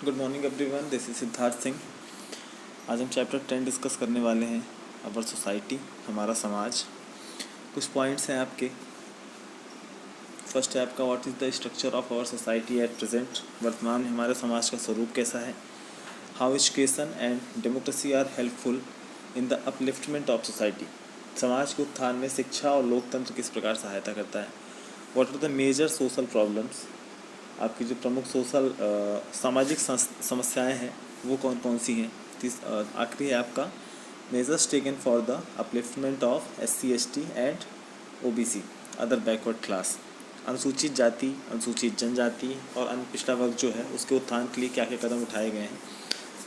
Good morning everyone, this is Siddharth Singh. आज हम chapter 10 discuss करने वाले हैं। अवर सोसाइटी, हमारा समाज। कुछ पॉइंट्स हैं आपके। फर्स्ट है आपका, what is the structure of our society at present. वर्तमान में हमारे समाज का स्वरूप कैसा है। How education and democracy are helpful in the upliftment of society. समाज के उत्थान में शिक्षा और लोकतंत्र किस प्रकार सहायता करता है। What are the major social problems. आपकी जो प्रमुख सामाजिक समस्याएं हैं वो कौन कौन सी हैं। आखिरी है आपका, measures taken for the upliftment of SC ST and OBC other backward class. अनुसूचित जाति, अनुसूचित जनजाति और अन्य पिछड़ा वर्ग जो है उसके उत्थान के लिए क्या क्या कदम उठाए गए हैं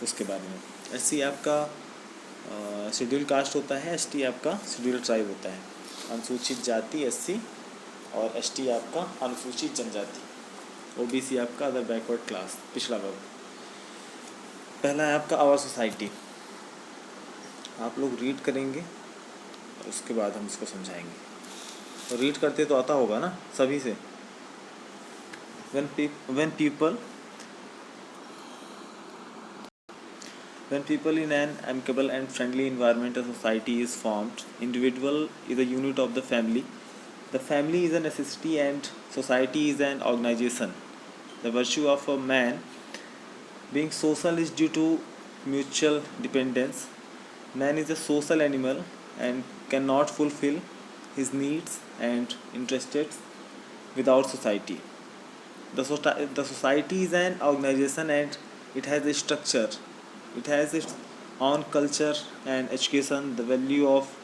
उसके बारे में। SC आपका शेड्यूल कास्ट होता है, ST आपका शेड्यूल ट्राइब होता है। अनुसूचित जाति SC और ST आपका अनुसूचित जनजाति। OBC आपका अदर बैकवर्ड क्लास, पिछड़ा वर्ग। पहला है आपका आवर सोसाइटी। आप लोग रीड करेंगे और उसके बाद हम इसको समझाएंगे। और रीड करते तो आता होगा ना सभी से। when people in an amicable and friendly environment, a society is formed. Individual is a unit of the family. The family is a necessity and society is an organization. The virtue of a man being social is due to mutual dependence. Man is a social animal and cannot fulfill his needs and interests without society. The society is an organization and it has a structure. It has its own culture and education. The value of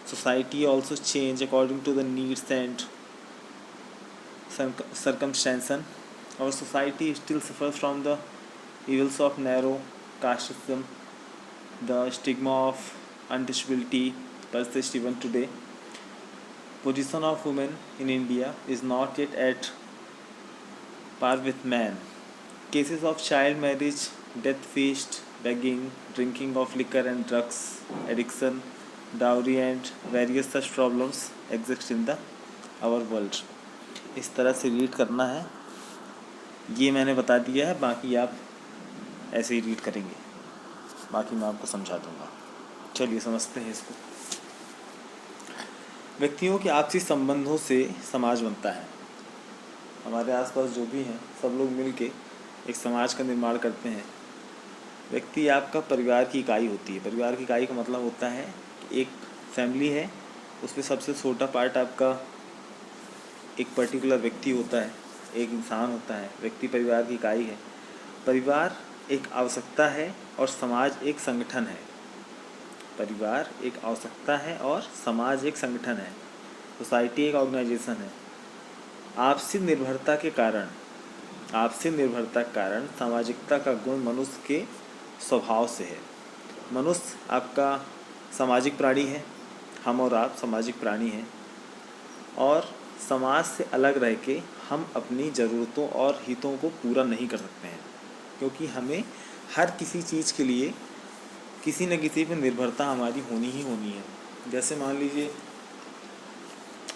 society also change according to the needs and circumstances. Our society still suffers from the evils of narrow casteism. The stigma of untouchability persists even today. Position of women in India is not yet at par with men. Cases of child marriage, death feast, begging, drinking of liquor and drugs, addiction, dowry and various such problems exist in our world. इस तरह से read करना है, ये मैंने बता दिया है, बाकी आप ऐसे ही रीड करेंगे, बाकी मैं आपको समझा दूंगा। चलिए समझते हैं इसको। व्यक्तियों के आपसी संबंधों से समाज बनता है। हमारे आसपास जो भी हैं सब लोग मिलके एक समाज का निर्माण करते हैं। व्यक्ति आपका परिवार की इकाई होती है। परिवार की इकाई का मतलब होता है कि एक फैमिली है, उसमें सबसे छोटा पार्ट आपका एक पर्टिकुलर व्यक्ति होता है, एक इंसान होता है। व्यक्ति परिवार की इकाई है। परिवार एक आवश्यकता है और समाज एक संगठन है। परिवार एक आवश्यकता है और समाज एक संगठन है। सोसाइटी एक ऑर्गेनाइजेशन है। आपसी निर्भरता के कारण सामाजिकता का गुण मनुष्य के स्वभाव से है। मनुष्य आपका सामाजिक प्राणी है। हम और आप सामाजिक प्राणी हैं और समाज से अलग रह के हम अपनी ज़रूरतों और हितों को पूरा नहीं कर सकते हैं, क्योंकि हमें हर किसी चीज़ के लिए किसी न किसी पर निर्भरता हमारी होनी ही होनी है। जैसे मान लीजिए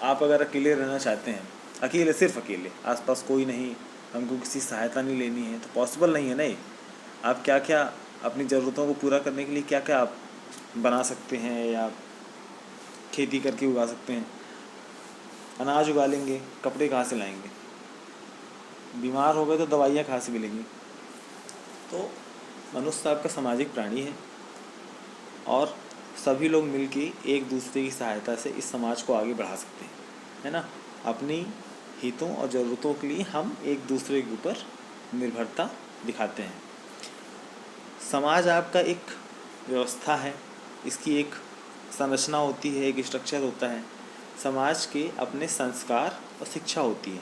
आप अगर अकेले रहना चाहते हैं, अकेले, सिर्फ अकेले, आसपास कोई नहीं, हमको किसी सहायता नहीं लेनी है, तो पॉसिबल नहीं है ना। आप क्या क्या अपनी ज़रूरतों को पूरा करने के लिए क्या क्या आप बना सकते हैं, या खेती करके उगा सकते हैं। अनाज उगा लेंगे, कपड़े कहाँ से लाएंगे, बीमार हो गए तो दवाइयाँ कहाँ से मिलेंगी। तो मनुष्य आपका सामाजिक प्राणी है और सभी लोग मिलके एक दूसरे की सहायता से इस समाज को आगे बढ़ा सकते हैं, है ना। अपनी हितों और ज़रूरतों के लिए हम एक दूसरे के ऊपर निर्भरता दिखाते हैं। समाज आपका एक व्यवस्था है, इसकी एक संरचना होती है, एक स्ट्रक्चर होता है। समाज के अपने संस्कार और शिक्षा होती है।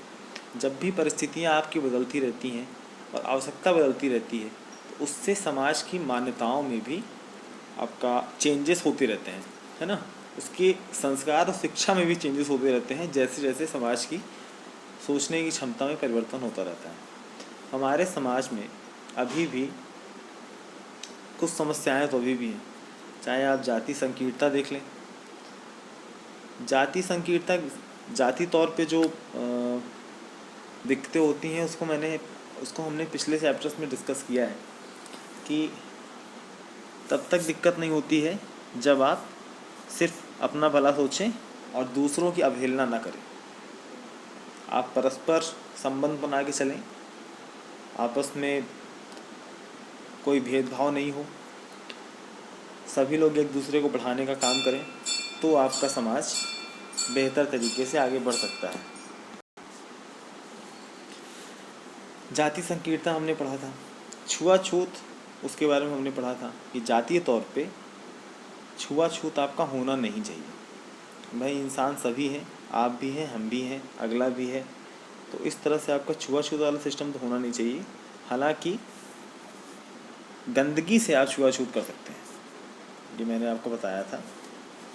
जब भी परिस्थितियाँ आपकी बदलती रहती हैं और आवश्यकता बदलती रहती है, तो उससे समाज की मान्यताओं में भी आपका चेंजेस होते रहते हैं, है ना। उसके संस्कार और शिक्षा में भी चेंजेस होते रहते हैं, जैसे जैसे समाज की सोचने की क्षमता में परिवर्तन होता रहता है। हमारे समाज में अभी भी कुछ समस्याएं तो अभी भी हैं। चाहे आप जाति संकीर्णता देख लें। जाति संकीर्णता जाति तौर पे जो दिक्कतें होती हैं उसको मैंने उसको हमने पिछले चैप्टर्स में डिस्कस किया है कि तब तक दिक्कत नहीं होती है जब आप सिर्फ अपना भला सोचें और दूसरों की अवहेलना ना करें। आप परस्पर संबंध बना के चलें, आपस में कोई भेदभाव नहीं हो, सभी लोग एक दूसरे को बढ़ाने का काम करें, तो आपका समाज बेहतर तरीके से आगे बढ़ सकता है। जाति संकीर्णता हमने पढ़ा था। छुआछूत, उसके बारे में हमने पढ़ा था कि जातीय तौर पे छुआछूत आपका होना नहीं चाहिए। भाई इंसान सभी हैं, आप भी हैं, हम भी हैं, अगला भी है, तो इस तरह से आपका छुआछूत वाला सिस्टम तो होना नहीं चाहिए। हालांकि गंदगी से आप छुआछूत कर सकते हैं, ये मैंने आपको बताया था।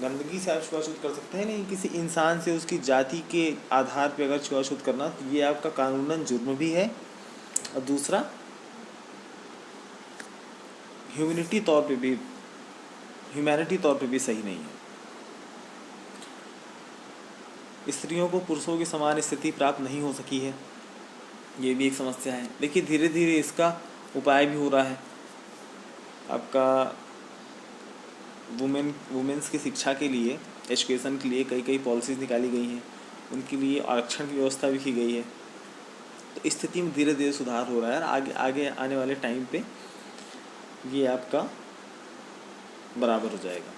गंदगी से आप छुआछूत कर सकते हैं, नहीं किसी इंसान से उसकी जाति के आधार पे अगर छुआछूत करना तो ये आपका कानूनन जुर्म भी है, और दूसरा ह्यूमैनिटी तौर पे भी सही नहीं है। स्त्रियों को पुरुषों की समान स्थिति प्राप्त नहीं हो सकी है, ये भी एक समस्या है। देखिए धीरे धीरे इसका उपाय भी हो रहा है। आपका वुमेन्स की शिक्षा के लिए, एजुकेशन के लिए कई पॉलिसीज़ निकाली गई हैं, उनके लिए आरक्षण की व्यवस्था भी की गई है। तो स्थिति में धीरे धीरे सुधार हो रहा है, और आगे आने वाले टाइम पे ये आपका बराबर हो जाएगा।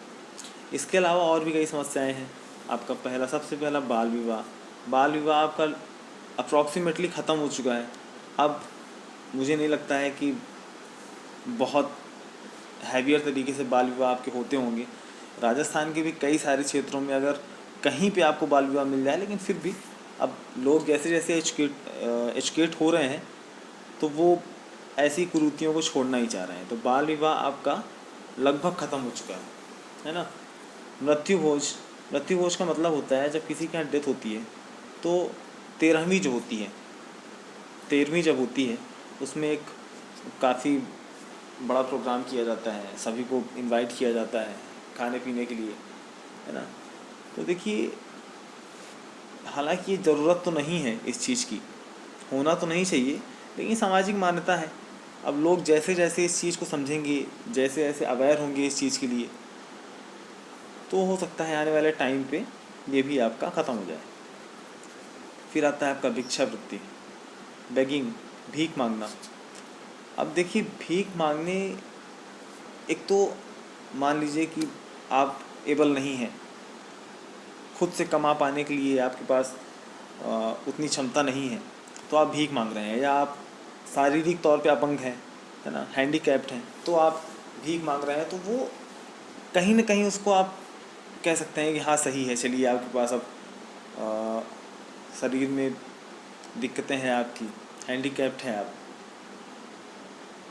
इसके अलावा और भी कई समस्याएं हैं। आपका सबसे पहला बाल विवाह आपका अप्रॉक्सीमेटली ख़त्म हो चुका है। अब मुझे नहीं लगता है कि बहुत हैवियर तरीके से बाल विवाह आपके होते होंगे। राजस्थान के भी कई सारे क्षेत्रों में अगर कहीं पे आपको बाल विवाह मिल जाए, लेकिन फिर भी अब लोग जैसे जैसे एजुकेट हो रहे हैं तो वो ऐसी कुरीतियों को छोड़ना ही चाह रहे हैं। तो बाल विवाह आपका लगभग ख़त्म हो चुका है ना। मृत्यु भोज का मतलब होता है जब किसी के यहाँ डेथ होती है तो 13वीं जब होती है उसमें एक काफ़ी बड़ा प्रोग्राम किया जाता है, सभी को इनवाइट किया जाता है खाने पीने के लिए, है ना। तो देखिए हालांकि ये ज़रूरत तो नहीं है इस चीज़ की, होना तो नहीं चाहिए, लेकिन सामाजिक मान्यता है। अब लोग जैसे जैसे इस चीज़ को समझेंगे, जैसे जैसे अवेयर होंगे इस चीज़ के लिए, तो हो सकता है आने वाले टाइम पे ये भी आपका ख़त्म हो जाए। फिर आता है आपका भिक्षावृत्ति, बेगिंग, भीख मांगना। अब देखिए भीख मांगने, एक तो मान लीजिए कि आप एबल नहीं हैं, खुद से कमा पाने के लिए आपके पास उतनी क्षमता नहीं है, तो आप भीख मांग रहे हैं, या आप शारीरिक तौर पे अपंग हैं, है ना, हैंडीकैप्ड हैं, तो आप भीख मांग रहे हैं, तो वो कहीं ना कहीं उसको आप कह सकते हैं कि हाँ सही है, चलिए आपके पास अब शरीर में दिक्कतें हैं, आपकी हैंडीकैप्ड हैं, आप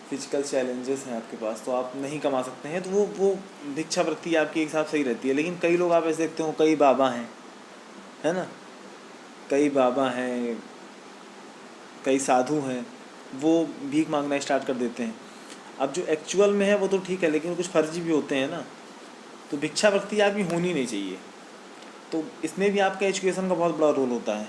फिजिकल चैलेंजेस हैं आपके पास, तो आप नहीं कमा सकते हैं, तो वो भिक्षावृत्ति आपके हिसाब से ही रहती है। लेकिन कई लोग आप ऐसे देखते हो, कई बाबा हैं, है ना, कई बाबा हैं, कई साधु हैं, वो भीख मांगना स्टार्ट कर देते हैं। अब जो एक्चुअल में है वो तो ठीक है, लेकिन कुछ फर्जी भी होते हैं ना, तो भिक्षावृत्ति आपकी होनी नहीं चाहिए। तो इसमें भी आपका एजुकेशन का बहुत बड़ा रोल होता है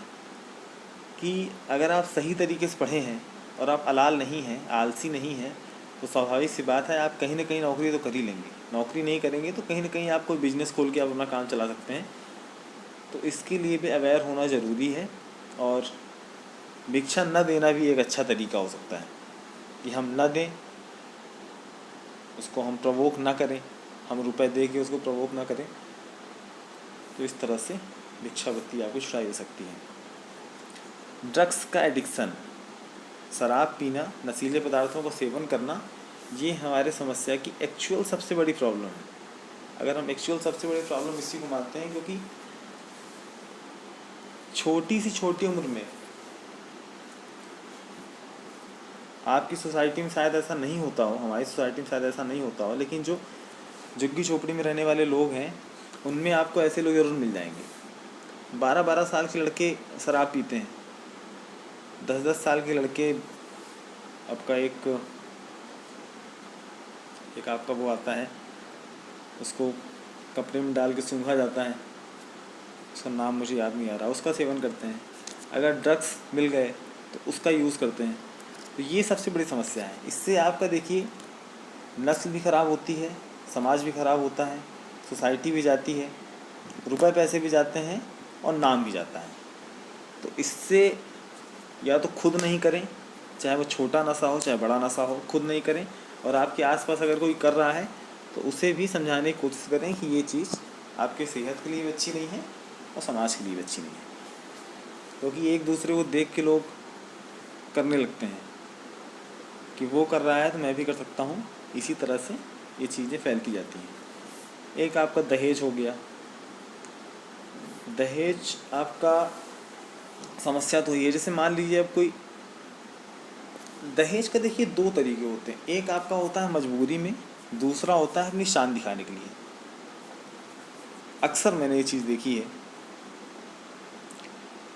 कि अगर आप सही तरीके से पढ़े हैं और आप अलाल नहीं हैं, आलसी नहीं हैं, तो स्वाभाविक सी बात है आप कहीं ना कहीं नौकरी तो कर ही लेंगे। नौकरी नहीं करेंगे तो कहीं ना कहीं आप कोई बिजनेस खोल के आप अपना काम चला सकते हैं। तो इसके लिए भी अवेयर होना ज़रूरी है, और भिक्षा न देना भी एक अच्छा तरीका हो सकता है कि हम न दें, उसको हम प्रवोक ना करें, हम रुपए दे के उसको प्रवोक ना करें। तो इस तरह से भिक्षावृत्ति आपको छुड़ाई जा सकती है। ड्रग्स का एडिक्शन, शराब पीना, नशीले पदार्थों का सेवन करना, ये हमारे समस्या की एक्चुअल सबसे बड़ी प्रॉब्लम है। अगर हम एक्चुअल सबसे बड़ी प्रॉब्लम इसी को मानते हैं, क्योंकि छोटी सी छोटी उम्र में, आपकी सोसाइटी में शायद ऐसा नहीं होता हो, हमारी सोसाइटी में शायद ऐसा नहीं होता हो, लेकिन जो झुग्गी झोपड़ी में रहने वाले लोग हैं उनमें आपको ऐसे लोग ज़रूर मिल जाएंगे। 12-12 साल के लड़के शराब पीते हैं, 10-10 साल के लड़के, आपका एक आपका वो आता है, उसको कपड़े में डाल के सूंघा जाता है, उसका नाम मुझे याद नहीं आ रहा, उसका सेवन करते हैं। अगर ड्रग्स मिल गए तो उसका यूज़ करते हैं। तो ये सबसे बड़ी समस्या है। इससे आपका देखिए नस्ल भी ख़राब होती है, समाज भी ख़राब होता है, सोसाइटी भी जाती है, रुपए पैसे भी जाते हैं और नाम भी जाता है। तो इससे या तो खुद नहीं करें, चाहे वो छोटा नशा हो चाहे बड़ा नशा हो, खुद नहीं करें, और आपके आसपास अगर कोई कर रहा है तो उसे भी समझाने की कोशिश करें कि ये चीज़ आपके सेहत के लिए भी अच्छी नहीं है और समाज के लिए भी अच्छी नहीं है। क्योंकि एक दूसरे को देख के लोग करने लगते हैं कि वो कर रहा है तो मैं भी कर सकता हूँ, इसी तरह से ये चीज़ें फैलती जाती हैं। एक आपका दहेज हो गया। दहेज आपका समस्या तो ये, जैसे मान लीजिए अब कोई दहेज का देखिए दो तरीके होते हैं। एक आपका होता है मजबूरी में, दूसरा होता है अपनी शान दिखाने के लिए। अक्सर मैंने ये चीज़ देखी है,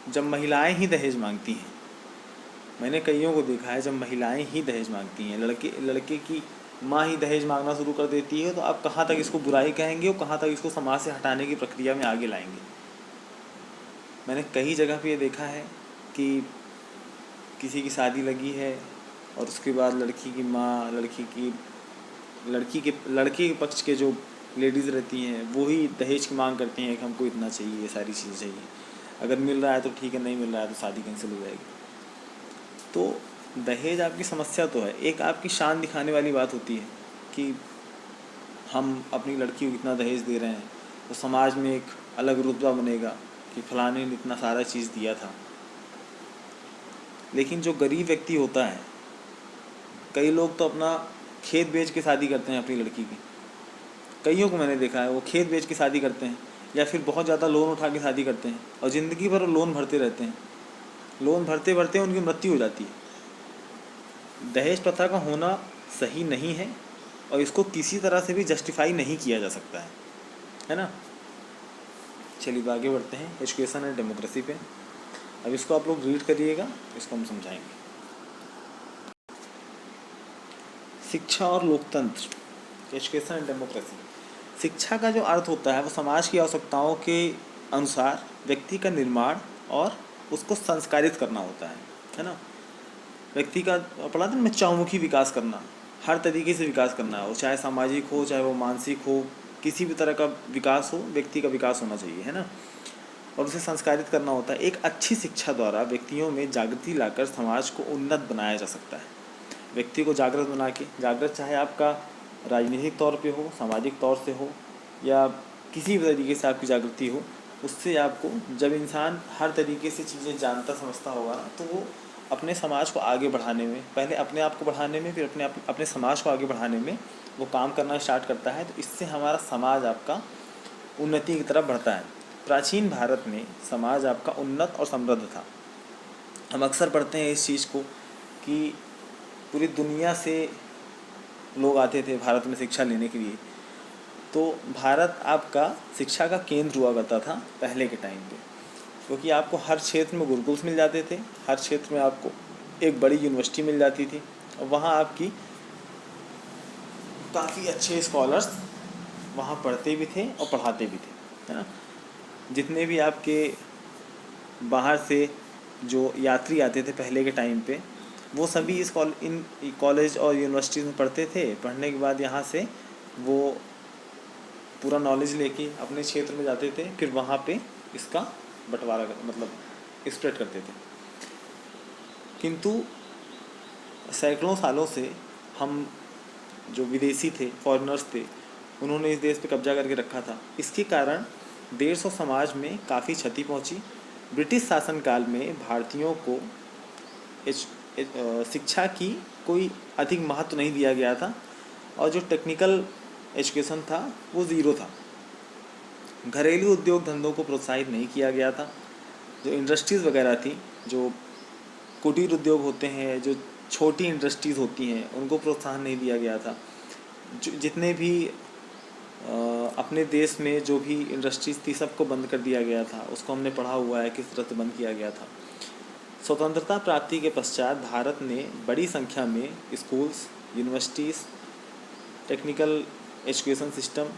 जब महिलाएं ही दहेज मांगती हैं, मैंने कईयों को देखा है जब महिलाएं ही दहेज मांगती हैं, लड़के की माँ ही दहेज मांगना शुरू कर देती है, तो आप कहाँ तक इसको बुराई कहेंगे और कहाँ तक इसको समाज से हटाने की प्रक्रिया में आगे लाएंगे। मैंने कई जगह पे ये देखा है कि किसी की शादी लगी है और उसके बाद लड़की की माँ, लड़के के पक्ष के जो लेडीज़ रहती हैं वो ही दहेज की मांग करती हैं कि हमको इतना चाहिए, ये सारी चीज़ें चाहिए, अगर मिल रहा है तो ठीक है, नहीं मिल रहा है तो शादी कैंसिल हो जाएगी। तो दहेज आपकी समस्या तो है। एक आपकी शान दिखाने वाली बात होती है कि हम अपनी लड़की को इतना दहेज दे रहे हैं तो समाज में एक अलग रुतबा बनेगा कि फलाने ने इतना सारा चीज़ दिया था। लेकिन जो गरीब व्यक्ति होता है, कई लोग तो अपना खेत बेच के शादी करते हैं अपनी लड़की की। कईयों को मैंने देखा है वो खेत बेच के शादी करते हैं या फिर बहुत ज़्यादा लोन उठा के शादी करते हैं और ज़िंदगी भर लोन भरते रहते हैं। लोन भरते भरते उनकी मृत्यु हो जाती है। दहेज प्रथा का होना सही नहीं है और इसको किसी तरह से भी जस्टिफाई नहीं किया जा सकता है ना। चलिए आगे बढ़ते हैं एजुकेशन एंड डेमोक्रेसी पे। अब इसको आप लोग रीड करिएगा, इसको हम समझाएंगे। शिक्षा और लोकतंत्र, एजुकेशन एंड डेमोक्रेसी। शिक्षा का जो अर्थ होता है वो समाज की आवश्यकताओं के अनुसार व्यक्ति का निर्माण और उसको संस्कारित करना होता है ना। व्यक्ति का पढ़ा था में चौमुखी विकास करना, हर तरीके से विकास करना हो, चाहे सामाजिक हो चाहे वो मानसिक हो, किसी भी तरह का विकास हो, व्यक्ति का विकास होना चाहिए, है ना। और उसे संस्कारित करना होता है। एक अच्छी शिक्षा द्वारा व्यक्तियों में जागृति लाकर समाज को उन्नत बनाया जा सकता है। व्यक्ति को जागृत बना के, जागृत चाहे आपका राजनीतिक तौर पे हो, सामाजिक तौर से हो या किसी भी तरीके से आपकी जागृति हो, उससे आपको, जब इंसान हर तरीके से चीज़ें जानता समझता होगा तो वो अपने समाज को आगे बढ़ाने में, पहले अपने आप को बढ़ाने में, फिर अपने समाज को आगे बढ़ाने में वो काम करना स्टार्ट करता है। तो इससे हमारा समाज आपका उन्नति की तरफ बढ़ता है। प्राचीन भारत में समाज आपका उन्नत और समृद्ध था। हम अक्सर पढ़ते हैं इस चीज़ को कि पूरी दुनिया से लोग आते थे भारत में शिक्षा लेने के लिए। तो भारत आपका शिक्षा का केंद्र हुआ करता था पहले के टाइम पे, क्योंकि आपको हर क्षेत्र में गुरुकुल्स मिल जाते थे, हर क्षेत्र में आपको एक बड़ी यूनिवर्सिटी मिल जाती थी और वहाँ आपकी काफ़ी अच्छे स्कॉलर्स वहाँ पढ़ते भी थे और पढ़ाते भी थे, है ना। जितने भी आपके बाहर से जो यात्री आते थे पहले के टाइम पे, वो सभी इन कॉलेज और यूनिवर्सिटीज़ में पढ़ते थे। पढ़ने के बाद यहाँ से वो पूरा नॉलेज लेके अपने क्षेत्र में जाते थे, फिर वहाँ पे इसका बंटवारा मतलब स्प्रेड करते थे। किंतु सैकड़ों सालों से हम जो विदेशी थे, फॉरेनर्स थे, उन्होंने इस देश पे कब्जा करके रखा था। इसके कारण देश और समाज में काफ़ी क्षति पहुंची। ब्रिटिश शासनकाल में भारतीयों को शिक्षा की कोई अधिक महत्व नहीं दिया गया था और जो टेक्निकल एजुकेशन था वो ज़ीरो था। घरेलू उद्योग धंधों को प्रोत्साहित नहीं किया गया था। जो इंडस्ट्रीज़ वगैरह थी, जो कुटीर उद्योग होते हैं, जो छोटी इंडस्ट्रीज़ होती हैं, उनको प्रोत्साहन नहीं दिया गया था। जितने भी अपने देश में जो भी इंडस्ट्रीज़ थी सबको बंद कर दिया गया था। उसको हमने पढ़ा हुआ है किस तरह से बंद किया गया था। स्वतंत्रता प्राप्ति के पश्चात भारत ने बड़ी संख्या में schools, universities, technical education system,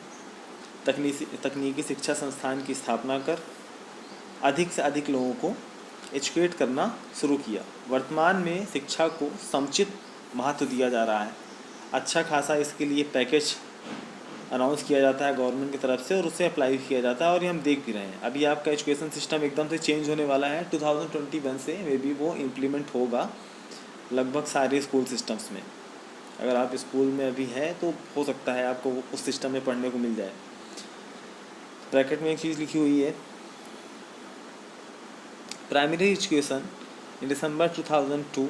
तकनीकी शिक्षा संस्थान की स्थापना कर अधिक से अधिक लोगों को एजुकेट करना शुरू किया। वर्तमान में शिक्षा को समुचित महत्व दिया जा रहा है। अच्छा खासा इसके लिए पैकेज अनाउंस किया जाता है गवर्नमेंट की तरफ से और उससे अप्लाई किया जाता है और ये हम देख भी रहे हैं। अभी आपका एजुकेशन सिस्टम एकदम से चेंज होने वाला है 2021 से, मे बी वो इम्प्लीमेंट होगा लगभग सारे स्कूल सिस्टम्स में। अगर आप स्कूल में अभी हैं तो हो सकता है आपको उस सिस्टम में पढ़ने को मिल जाए। ब्रैकेट में एक चीज़ लिखी हुई है, primary education in December 2002,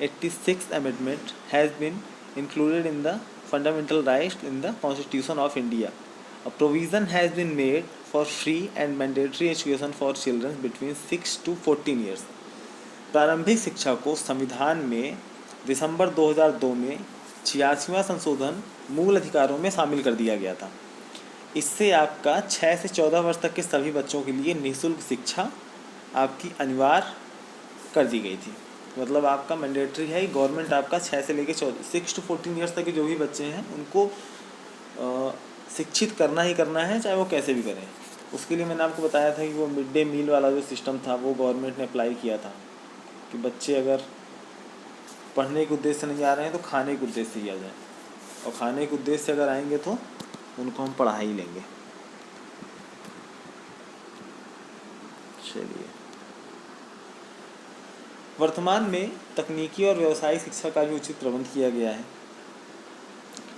86th amendment has been included in the fundamental rights in the Constitution of India. A provision has been made for free and mandatory education for children between 6 to 14 years. प्रारंभिक शिक्षा को संविधान में दिसंबर 2002 में 86वां संशोधन मूल अधिकारों में शामिल कर दिया गया था। इससे आपका 6 से 14 वर्ष तक के सभी बच्चों के लिए निःशुल्क शिक्षा आपकी अनिवार्य कर दी गई थी। मतलब आपका मैंडेटरी है, गवर्नमेंट आपका 6 से लेकर 6 to 14 ईयर्स तक के जो भी बच्चे हैं उनको शिक्षित करना ही करना है, चाहे वो कैसे भी करें। उसके लिए मैंने आपको बताया था कि वो मिड डे मील वाला जो सिस्टम था वो गवर्नमेंट ने अप्लाई किया था कि बच्चे अगर पढ़ने के उद्देश्य से नहीं आ रहे हैं तो खाने के उद्देश्य से ही आ जाए, और खाने के उद्देश्य से अगर आएंगे तो उनको हम पढ़ा ही लेंगे। चलिए, वर्तमान में तकनीकी और व्यावसायिक शिक्षा का भी उचित प्रबंध किया गया है।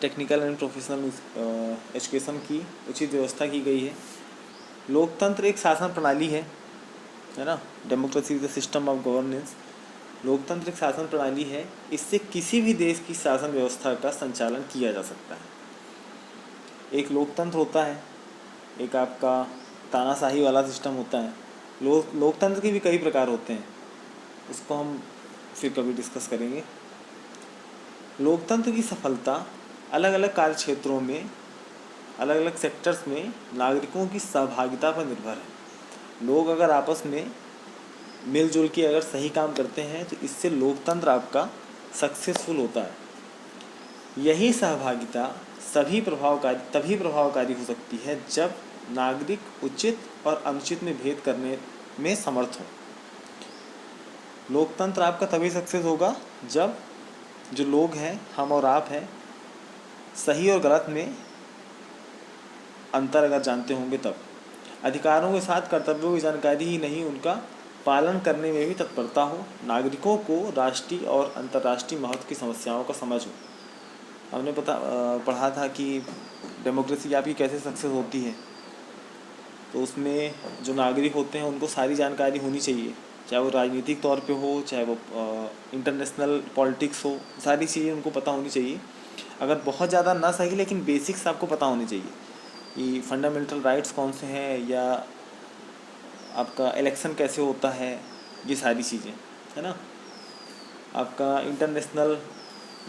टेक्निकल एंड प्रोफेशनल एजुकेशन की उचित व्यवस्था की गई है। लोकतंत्र एक शासन प्रणाली है ना, democracy is the system of governance. लोकतंत्र एक शासन प्रणाली है, इससे किसी भी देश की शासन व्यवस्था का संचालन किया जा सकता है। एक लोकतंत्र होता है, एक आपका तानाशाही वाला सिस्टम होता है। लोकतंत्र के भी कई प्रकार होते हैं, उसको हम फिर कभी डिस्कस करेंगे। लोकतंत्र की सफलता अलग अलग कार्य क्षेत्रों में, अलग अलग सेक्टर्स में नागरिकों की सहभागिता पर निर्भर है। लोग अगर आपस में मिलजुल के अगर सही काम करते हैं तो इससे लोकतंत्र आपका सक्सेसफुल होता है। यही सहभागिता तभी प्रभावकारी हो सकती है जब नागरिक उचित और अनुचित में भेद करने में समर्थ हो। लोकतंत्र आपका तभी सक्सेस होगा जब जो लोग हैं, हम और आप हैं, सही और गलत में अंतर अगर जानते होंगे तब। अधिकारों के साथ कर्तव्यों की जानकारी ही नहीं, उनका पालन करने में भी तत्परता हो। नागरिकों को राष्ट्रीय और अंतर्राष्ट्रीय महत्व की समस्याओं का समझ हो। हमने पढ़ा था कि डेमोक्रेसी आपकी कैसे सक्सेस होती है, तो उसमें जो नागरिक होते हैं उनको सारी जानकारी होनी चाहिए, चाहे वो राजनीतिक तौर पे हो, चाहे वो इंटरनेशनल पॉलिटिक्स हो, सारी चीज़ें उनको पता होनी चाहिए। अगर बहुत ज़्यादा ना सही लेकिन बेसिक्स आपको पता होनी चाहिए कि फंडामेंटल राइट्स कौन से हैं, या आपका इलेक्शन कैसे होता है, ये सारी चीज़ें है ना। आपका इंटरनेशनल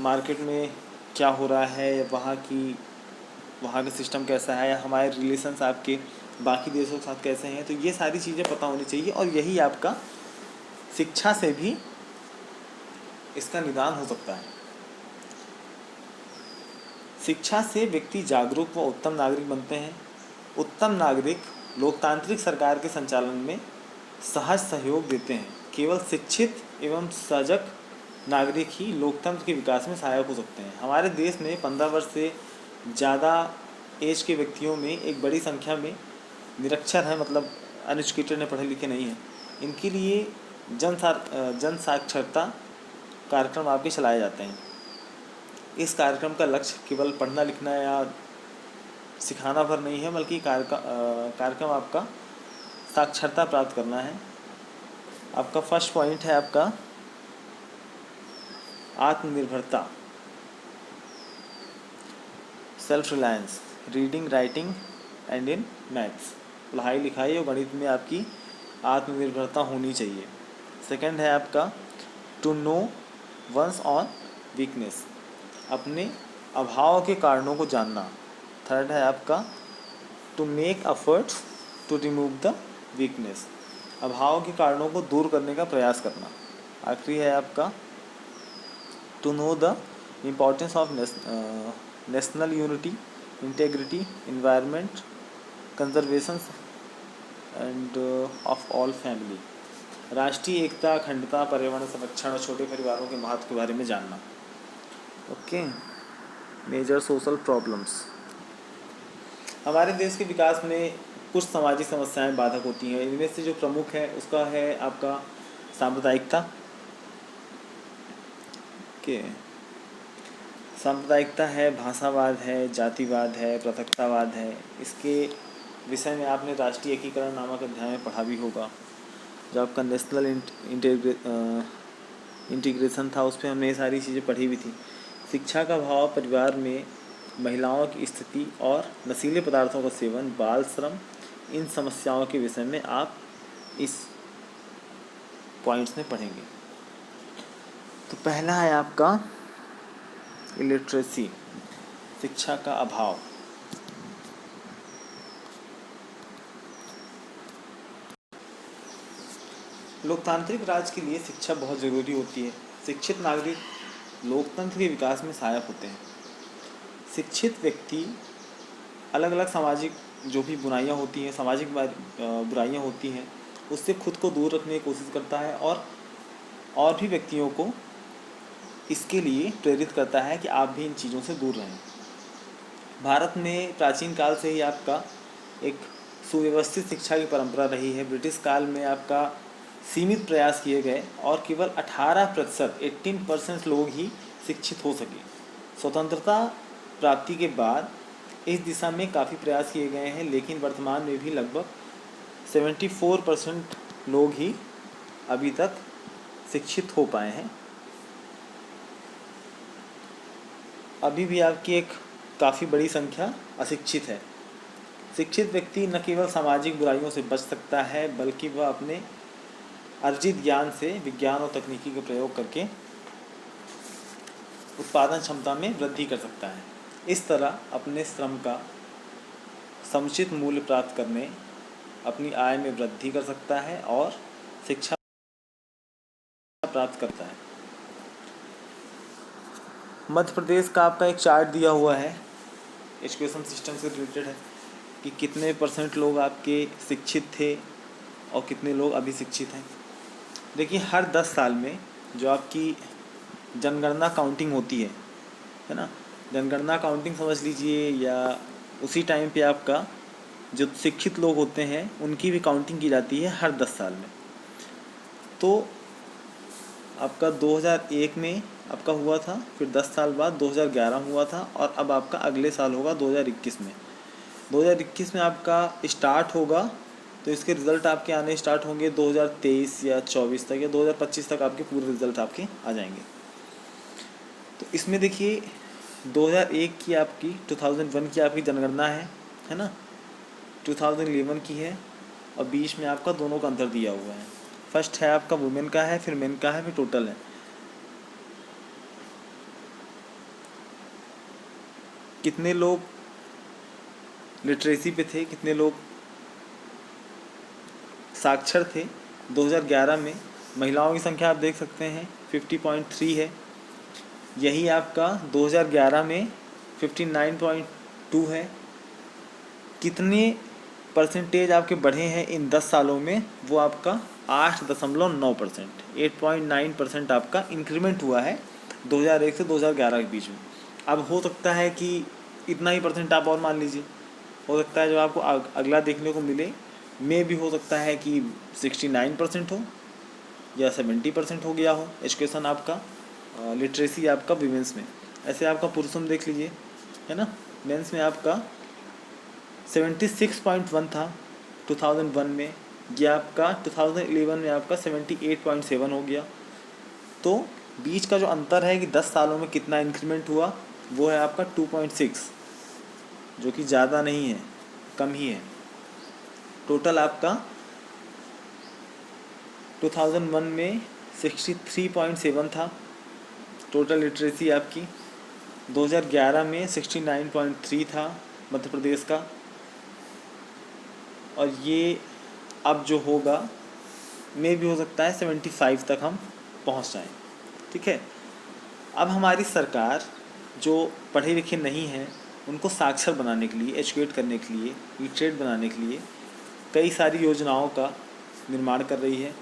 मार्केट में क्या हो रहा है, वहाँ का सिस्टम कैसा है, या हमारे रिलेशंस आपके बाकी देशों के साथ कैसे हैं, तो ये सारी चीज़ें पता होनी चाहिए। और यही आपका शिक्षा से भी इसका निदान हो सकता है। शिक्षा से व्यक्ति जागरूक व उत्तम नागरिक बनते हैं। उत्तम नागरिक लोकतांत्रिक सरकार के संचालन में सहज सहयोग देते हैं। केवल शिक्षित एवं सजग नागरिक ही लोकतंत्र के विकास में सहायक हो सकते हैं। हमारे देश में 15 वर्ष से ज़्यादा एज के व्यक्तियों में एक बड़ी संख्या में निरक्षर हैं, मतलब अनएजुकेटेड हैं, पढ़े लिखे नहीं हैं। इनके लिए जन साक्षरता कार्यक्रम आपके चलाए जाते हैं। इस कार्यक्रम का लक्ष्य केवल पढ़ना लिखना या सिखाना भर नहीं है, बल्कि कार्यक्रम आपका साक्षरता प्राप्त करना है। आपका फर्स्ट पॉइंट है आपका आत्मनिर्भरता, self reliance, reading, writing and in maths. पढ़ाई लिखाई और गणित में आपकी आत्मनिर्भरता होनी चाहिए। सेकंड है आपका to know one's own weakness, अपने अभाव के कारणों को जानना। थर्ड है आपका to make efforts to remove the weakness, अभाव के कारणों को दूर करने का प्रयास करना। आखिरी है आपका to know the importance of national unity, integrity, environment, conservation and of all family. राष्ट्रीय एकता, अखंडता, पर्यावरण संरक्षण और छोटे परिवारों के महत्व के बारे में जानना। ओके। Major social problems. हमारे देश के विकास में कुछ सामाजिक समस्याएं बाधक होती हैं। इनमें से जो प्रमुख है उसका है आपका सांप्रदायिकता। ओके। सांप्रदायिकता है, भाषावाद है, जातिवाद है, पृथकतावाद है। इसके विषय में आपने राष्ट्रीय एकीकरण नामक अध्याय में पढ़ा भी होगा। जो आपका नेशनल इंटीग्रेशन था उस पर हमने ये सारी चीज़ें पढ़ी भी थी। शिक्षा का अभाव, परिवार में महिलाओं की स्थिति और नशीले पदार्थों का सेवन, बाल श्रम, इन समस्याओं के विषय में आप इस पॉइंट्स में पढ़ेंगे। तो पहला है आपका इलिटरेसी, शिक्षा का अभाव। लोकतांत्रिक राज्य के लिए शिक्षा बहुत ज़रूरी होती है। शिक्षित नागरिक लोकतंत्र के विकास में सहायक होते हैं। शिक्षित व्यक्ति अलग अलग सामाजिक जो भी बुराइयां होती हैं, सामाजिक बुराइयां होती हैं, उससे खुद को दूर रखने की कोशिश करता है और भी व्यक्तियों को इसके लिए प्रेरित करता है कि आप भी इन चीज़ों से दूर रहें। भारत में प्राचीन काल से ही आपका एक सुव्यवस्थित शिक्षा की परंपरा रही है। ब्रिटिश काल में आपका सीमित प्रयास किए गए और केवल 18% लोग ही शिक्षित हो सके। स्वतंत्रता प्राप्ति के बाद इस दिशा में काफ़ी प्रयास किए गए हैं, लेकिन वर्तमान में भी लगभग 74% लोग ही अभी तक शिक्षित हो पाए हैं। अभी भी आपकी एक काफ़ी बड़ी संख्या अशिक्षित है। शिक्षित व्यक्ति न केवल सामाजिक बुराइयों से बच सकता है, बल्कि वह अपने अर्जित ज्ञान से विज्ञान और तकनीकी का प्रयोग करके उत्पादन क्षमता में वृद्धि कर सकता है। इस तरह अपने श्रम का समुचित मूल्य प्राप्त करने, अपनी आय में वृद्धि कर सकता है और शिक्षा प्राप्त करता है। मध्य प्रदेश का आपका एक चार्ट दिया हुआ है, एजुकेशन सिस्टम से रिलेटेड है कि कितने % लोग आपके शिक्षित थे और कितने लोग अभी शिक्षित हैं। देखिए, हर 10 साल में जो आपकी जनगणना काउंटिंग होती है ना, जनगणना काउंटिंग समझ लीजिए, या उसी टाइम पे आपका जो शिक्षित लोग होते हैं उनकी भी काउंटिंग की जाती है हर 10 साल में। तो आपका 2001 में आपका हुआ था, फिर 10 साल बाद 2011 हुआ था, और अब आपका अगले साल होगा 2021 में। 2021 में आपका स्टार्ट होगा, तो इसके रिज़ल्ट आपके आने स्टार्ट होंगे 2023 या 24 तक, या 2025 तक आपके पूरे रिज़ल्ट आपके आ जाएंगे। तो इसमें देखिए 2001 की आपकी 2001 की आपकी जनगणना है ना, 2011 की है, और बीच में आपका दोनों का अंतर दिया हुआ है। फर्स्ट है आपका वुमेन का है, फिर मेन का है, फिर टोटल है। कितने लोग लिटरेसी पे थे, कितने लोग साक्षर थे 2011 में। महिलाओं की संख्या आप देख सकते हैं 50.3 है। यही आपका 2011 में 59.2 है। कितने % आपके बढ़े हैं इन 10 सालों में, वो आपका 8.9%, 8.9% आपका इंक्रीमेंट हुआ है 2001 से 2011 के बीच में। अब हो सकता है कि इतना ही % आप और मान लीजिए, हो सकता है जो आपको अगला देखने को मिले में भी हो सकता है कि 69% हो या 70% हो गया हो एजुकेशन आपका, लिटरेसी आपका विमेंस में। ऐसे आपका पुरुषों में देख लीजिए, है ना, मेंस में आपका 76.1 था 2001 में, यह आपका 2011 में आपका 78.7 हो गया। तो बीच का जो अंतर है कि 10 सालों में कितना इंक्रीमेंट हुआ, वो है आपका 2.6, जो कि ज़्यादा नहीं है, कम ही है। टोटल आपका 2001 में 63.7 था टोटल लिटरेसी आपकी, 2011 में 69.3 था मध्य प्रदेश का, और ये अब जो होगा में भी हो सकता है 75 तक हम पहुंच जाएं। ठीक है। अब हमारी सरकार जो पढ़े लिखे नहीं हैं उनको साक्षर बनाने के लिए, एजुकेट करने के लिए, लिटरेट बनाने के लिए कई सारी योजनाओं का निर्माण कर रही है।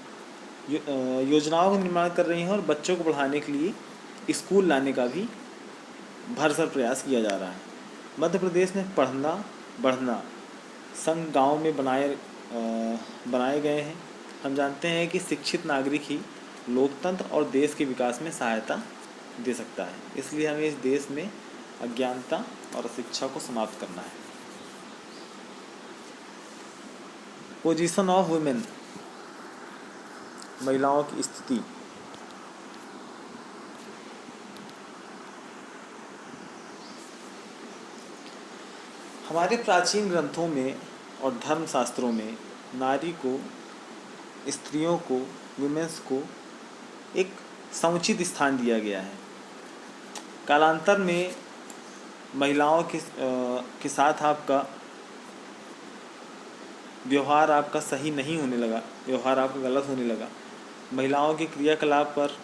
योजनाओं का निर्माण कर रही हैं और बच्चों को पढ़ाने के लिए स्कूल लाने का भी भरसक प्रयास किया जा रहा है। मध्य प्रदेश में पढ़ना बढ़ना संघ गांव में बनाए गए हैं। हम जानते हैं कि शिक्षित नागरिक ही लोकतंत्र और देश के विकास में सहायता दे सकता है, इसलिए हमें इस देश में अज्ञानता और अशिक्षा को समाप्त करना है। पोजीशन ऑफ वुमेन, महिलाओं की स्थिति। हमारे प्राचीन ग्रंथों में और धर्मशास्त्रों में नारी को, स्त्रियों को, वुमेन्स को एक समुचित स्थान दिया गया है। कालांतर में महिलाओं के साथ आपका व्यवहार आपका सही नहीं होने लगा, व्यवहार आपका गलत होने लगा। महिलाओं के क्रियाकलाप पर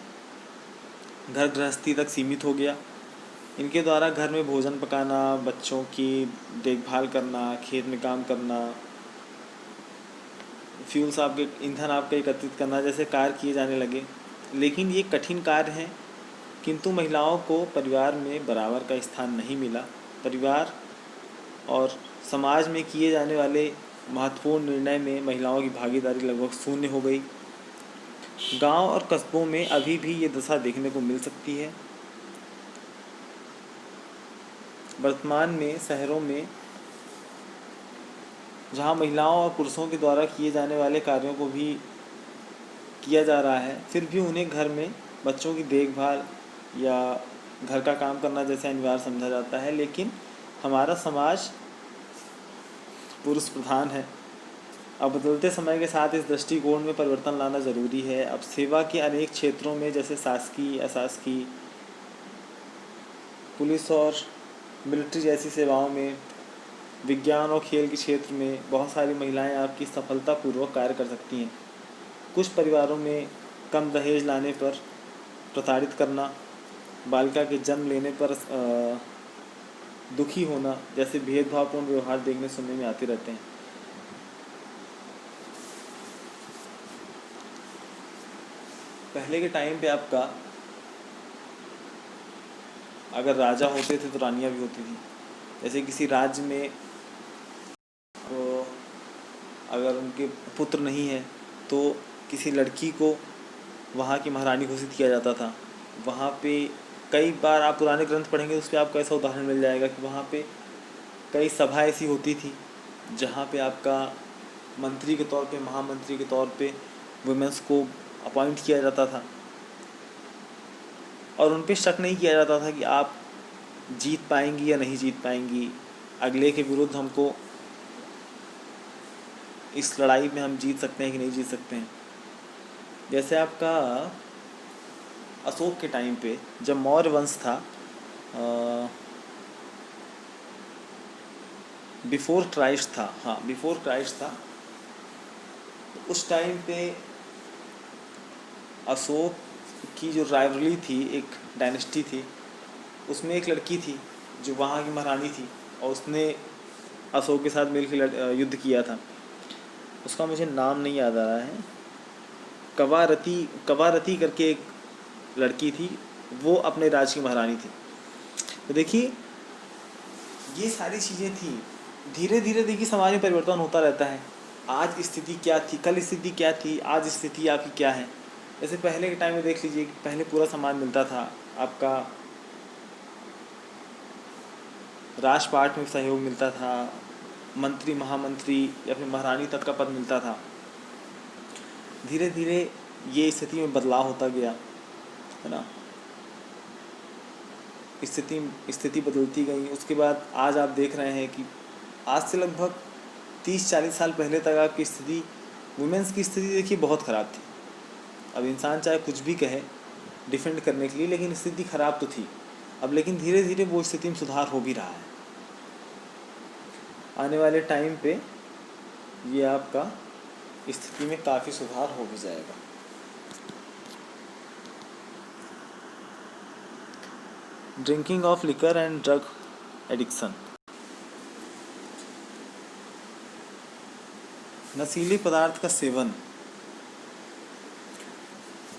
घर गृहस्थी तक सीमित हो गया। इनके द्वारा घर में भोजन पकाना, बच्चों की देखभाल करना, खेत में काम करना, फ्यूल्स आपके ईंधन आपका एकत्रित करना जैसे कार्य किए जाने लगे। लेकिन ये कठिन कार्य हैं, किंतु महिलाओं को परिवार में बराबर का स्थान नहीं मिला। परिवार और समाज में किए जाने वाले महत्वपूर्ण निर्णय में महिलाओं की भागीदारी लगभग शून्य हो गई। गांव और कस्बों में अभी भी ये दशा देखने को मिल सकती है। वर्तमान में शहरों में जहां महिलाओं और पुरुषों के द्वारा किए जाने वाले कार्यों को भी किया जा रहा है, फिर भी उन्हें घर में बच्चों की देखभाल या घर का काम करना जैसे अनिवार्य समझा जाता है। लेकिन हमारा समाज पुरुष प्रधान है। अब बदलते समय के साथ इस दृष्टिकोण में परिवर्तन लाना ज़रूरी है। अब सेवा के अनेक क्षेत्रों में जैसे शासकीय, अशासकीय, पुलिस और मिलिट्री जैसी सेवाओं में, विज्ञान और खेल के क्षेत्र में बहुत सारी महिलाएं आपकी सफलतापूर्वक कार्य कर सकती हैं। कुछ परिवारों में कम दहेज लाने पर प्रताड़ित करना, बालिका के जन्म लेने पर दुखी होना जैसे भेदभावपूर्ण व्यवहार देखने सुनने में आते रहते हैं। पहले के टाइम पे आपका अगर राजा होते थे तो रानियां भी होती थी। जैसे किसी राज्य में तो अगर उनके पुत्र नहीं है तो किसी लड़की को वहाँ की महारानी घोषित किया जाता था। वहाँ पे कई बार आप पुराने ग्रंथ पढ़ेंगे तो उसके आपको ऐसा उदाहरण मिल जाएगा कि वहाँ पे कई सभा ऐसी होती थी जहाँ पे आपका मंत्री के तौर पे, महामंत्री के तौर पे वुमेन्स को अपॉइंट किया जाता था और उन पे शक नहीं किया जाता था कि आप जीत पाएंगी या नहीं जीत पाएंगी, अगले के विरुद्ध हमको इस लड़ाई में हम जीत सकते हैं कि नहीं जीत सकते हैं। जैसे आपका अशोक के टाइम पे जब मौर्य वंश था, बिफोर क्राइस्ट था, हाँ बिफोर क्राइस्ट था, उस टाइम पे अशोक की जो राइवलरी थी, एक डायनेस्टी थी, उसमें एक लड़की थी जो वहाँ की महारानी थी और उसने अशोक के साथ मिलकर युद्ध किया था। उसका मुझे नाम नहीं याद आ रहा है। कवारती करके एक लड़की थी, वो अपने राज्य की महारानी थी। तो देखिए ये सारी चीज़ें थी। धीरे धीरे देखिए समाज में परिवर्तन होता रहता है। आज स्थिति क्या थी, कल स्थिति क्या थी, आज स्थिति आपकी क्या है। जैसे पहले के टाइम में देख लीजिए कि पहले पूरा समाज मिलता था, आपका राजपाट में सहयोग मिलता था, मंत्री, महामंत्री या फिर महारानी तक का पद मिलता था। धीरे धीरे ये स्थिति में बदलाव होता गया, है ना। स्थिति बदलती गई। उसके बाद आज आप देख रहे हैं कि आज से लगभग 30-40 साल पहले तक आपकी स्थिति, वुमेन्स की स्थिति देखिए बहुत ख़राब थी। अब इंसान चाहे कुछ भी कहे डिफेंड करने के लिए, लेकिन स्थिति ख़राब तो थी। अब लेकिन धीरे धीरे वो स्थिति में सुधार हो भी रहा है। आने वाले टाइम पे ये आपका स्थिति में काफ़ी सुधार हो भी जाएगा। Drinking of liquor and drug addiction. नशीले पदार्थ का सेवन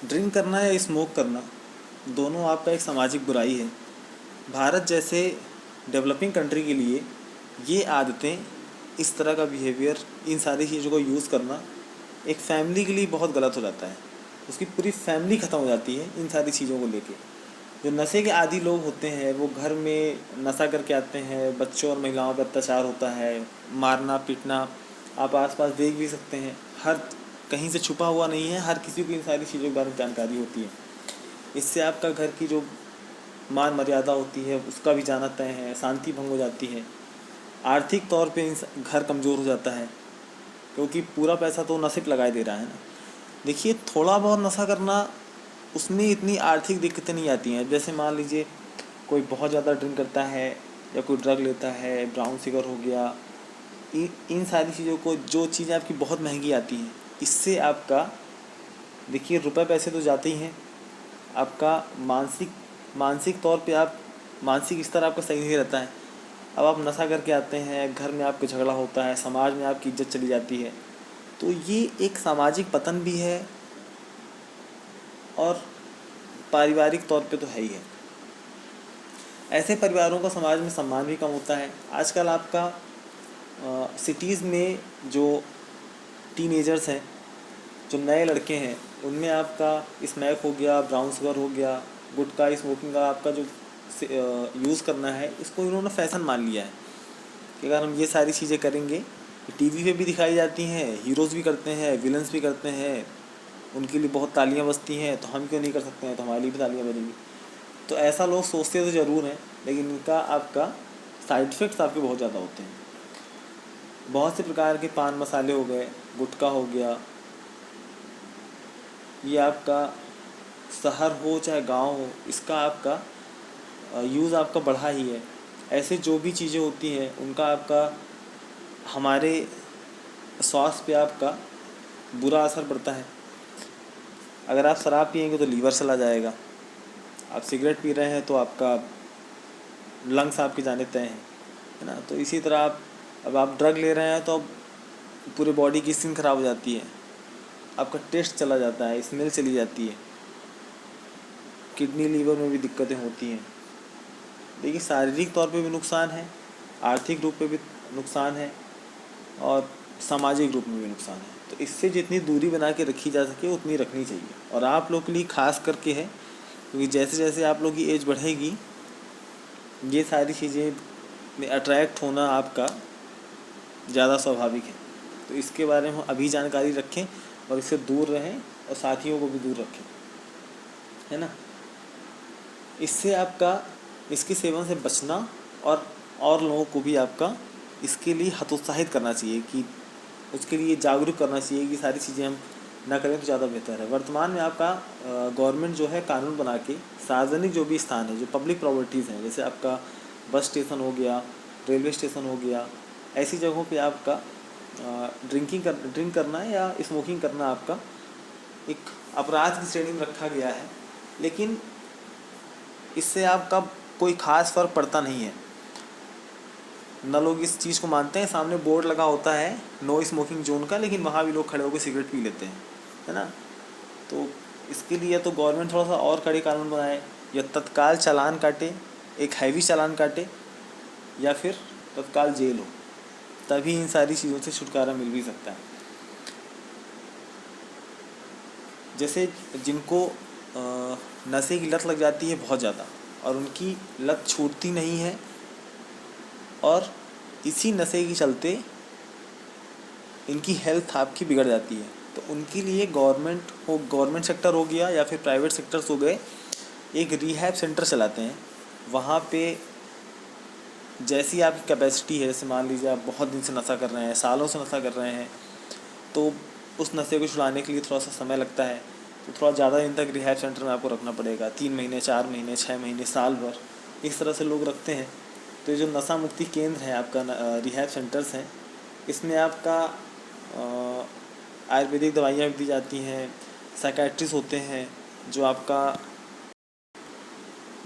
ड्रिंक करना या स्मोक करना दोनों आपका एक सामाजिक बुराई है। भारत जैसे डेवलपिंग कंट्री के लिए ये आदतें, इस तरह का बिहेवियर, इन सारी चीज़ों को यूज़ करना एक फैमिली के लिए बहुत गलत हो जाता है। उसकी पूरी फैमिली ख़त्म हो जाती है इन सारी चीज़ों को लेके। जो नशे के आदी लोग होते हैं वो घर में नशा करके आते हैं, बच्चों और महिलाओं पर अत्याचार होता है, मारना पीटना आप आसपास देख भी सकते हैं। हर कहीं से छुपा हुआ नहीं है, हर किसी को इन सारी चीज़ों के बारे में जानकारी होती है। इससे आपका घर की जो मान मर्यादा होती है उसका भी जाना तय है, शांति भंग हो जाती है, आर्थिक तौर पे घर कमज़ोर हो जाता है, क्योंकि पूरा पैसा तो नशे पे लगाए दे रहा है ना। देखिए, थोड़ा बहुत नशा करना उसमें इतनी आर्थिक दिक्कतें नहीं आती हैं। जैसे मान लीजिए कोई बहुत ज़्यादा ड्रिंक करता है या कोई ड्रग लेता है, ब्राउन शुगर हो गया, इन सारी चीज़ों को, जो चीज़ें आपकी बहुत महंगी आती हैं, इससे आपका देखिए रुपए पैसे तो जाते ही हैं, आपका मानसिक तौर पे आप मानसिक स्तर आपका सही नहीं रहता है। अब आप नशा करके आते हैं, घर में आपके झगड़ा होता है, समाज में आपकी इज्जत चली जाती है, तो ये एक सामाजिक पतन भी है और पारिवारिक तौर पे तो है ही है। ऐसे परिवारों का समाज में सम्मान भी कम होता है। आजकल आपका सिटीज़ में जो टीनेजर्स हैं, जो नए लड़के हैं, उनमें आपका स्मैक हो गया, ब्राउन शुगर हो गया, गुटखा स्मोकिंग का आपका जो यूज़ करना है, इसको इन्होंने फ़ैशन मान लिया है कि अगर हम ये सारी चीज़ें करेंगे, टीवी पे भी दिखाई जाती हैं, हीरोज़ भी करते हैं, विलन्स भी करते हैं, उनके लिए बहुत तालियां बजती हैं, तो हम क्यों नहीं कर सकते हैं, तो हमारे लिए भी तालियां बजेंगी। तो ऐसा लोग सोचते तो ज़रूर हैं, लेकिन इनका आपका साइड इफ़ेक्ट्स आपके बहुत ज़्यादा होते हैं। बहुत से प्रकार के पान मसाले हो गए, गुटखा हो गया, ये आपका शहर हो चाहे गांव हो, इसका आपका यूज़ आपका बढ़ा ही है। ऐसे जो भी चीज़ें होती हैं उनका आपका हमारे स्वास्थ्य पे आपका बुरा असर पड़ता है। अगर आप शराब पिएंगे तो लीवर चला जाएगा, आप सिगरेट पी रहे हैं तो आपका लंग्स आपके जाने तय हैं, है ना। तो इसी तरह अब आप ड्रग ले रहे हैं तो अब पूरे बॉडी की स्किन ख़राब हो जाती है, आपका टेस्ट चला जाता है, स्मेल चली जाती है, किडनी लीवर में भी दिक्कतें होती हैं। देखिए, शारीरिक तौर पे भी नुकसान है, आर्थिक रूप पे भी नुकसान है और सामाजिक रूप में भी नुकसान है। तो इससे जितनी दूरी बना के रखी जा सके उतनी रखनी चाहिए। और आप लोग के लिए खास करके है, क्योंकि जैसे जैसे आप लोग की एज बढ़ेगी, ये सारी चीज़ें में अट्रैक्ट होना आपका ज़्यादा स्वाभाविक है। तो इसके बारे में अभी जानकारी रखें और इससे दूर रहें और साथियों को भी दूर रखें, है ना। इससे आपका इसके सेवन से बचना और लोगों को भी आपका इसके लिए हतोत्साहित करना चाहिए, कि उसके लिए जागरूक करना चाहिए कि सारी चीज़ें हम ना करें तो ज़्यादा बेहतर है। वर्तमान में आपका गवर्नमेंट जो है कानून बना के सार्वजनिक जो भी स्थान है, जो पब्लिक प्रॉपर्टीज़ हैं, जैसे आपका बस स्टेशन हो गया, रेलवे स्टेशन हो गया, ऐसी जगहों पे आपका ड्रिंक करना या स्मोकिंग करना आपका एक अपराध की श्रेणी में रखा गया है। लेकिन इससे आपका कोई ख़ास फ़र्क पड़ता नहीं है, न लोग इस चीज़ को मानते हैं। सामने बोर्ड लगा होता है नो स्मोकिंग जोन का, लेकिन वहाँ भी लोग खड़े होकर सिगरेट पी लेते हैं, है ना। तो इसके लिए तो गवर्नमेंट थोड़ा सा और कड़े कानून बनाए, या तत्काल चालान काटे, एक हैवी चालान काटे, या फिर तत्काल जेल हो, तभी इन सारी चीज़ों से छुटकारा मिल भी सकता है। जैसे जिनको नशे की लत लग जाती है बहुत ज़्यादा और उनकी लत छूटती नहीं है, और इसी नशे के चलते इनकी हेल्थ आपकी बिगड़ जाती है, तो उनके लिए गवर्नमेंट सेक्टर हो गया या फिर प्राइवेट सेक्टर्स हो गए, एक रिहैब सेंटर चलाते हैं। वहाँ पे जैसी आपकी कैपेसिटी है, जैसे मान लीजिए आप बहुत दिन से नशा कर रहे हैं, सालों से नशा कर रहे हैं, तो उस नशे को छुड़ाने के लिए थोड़ा सा समय लगता है, तो थोड़ा ज़्यादा दिन तक रिहैब सेंटर में आपको रखना पड़ेगा, 3 महीने, 4 महीने, 6 महीने, साल भर, इस तरह से लोग रखते हैं। तो ये जो नशा मुक्ति केंद्र है आपका, रिहैब सेंटर्स हैं, इसमें आपका आयुर्वेदिक दवाइयाँ भी दी जाती हैं, साइकेट्रिस्ट होते हैं जो आपका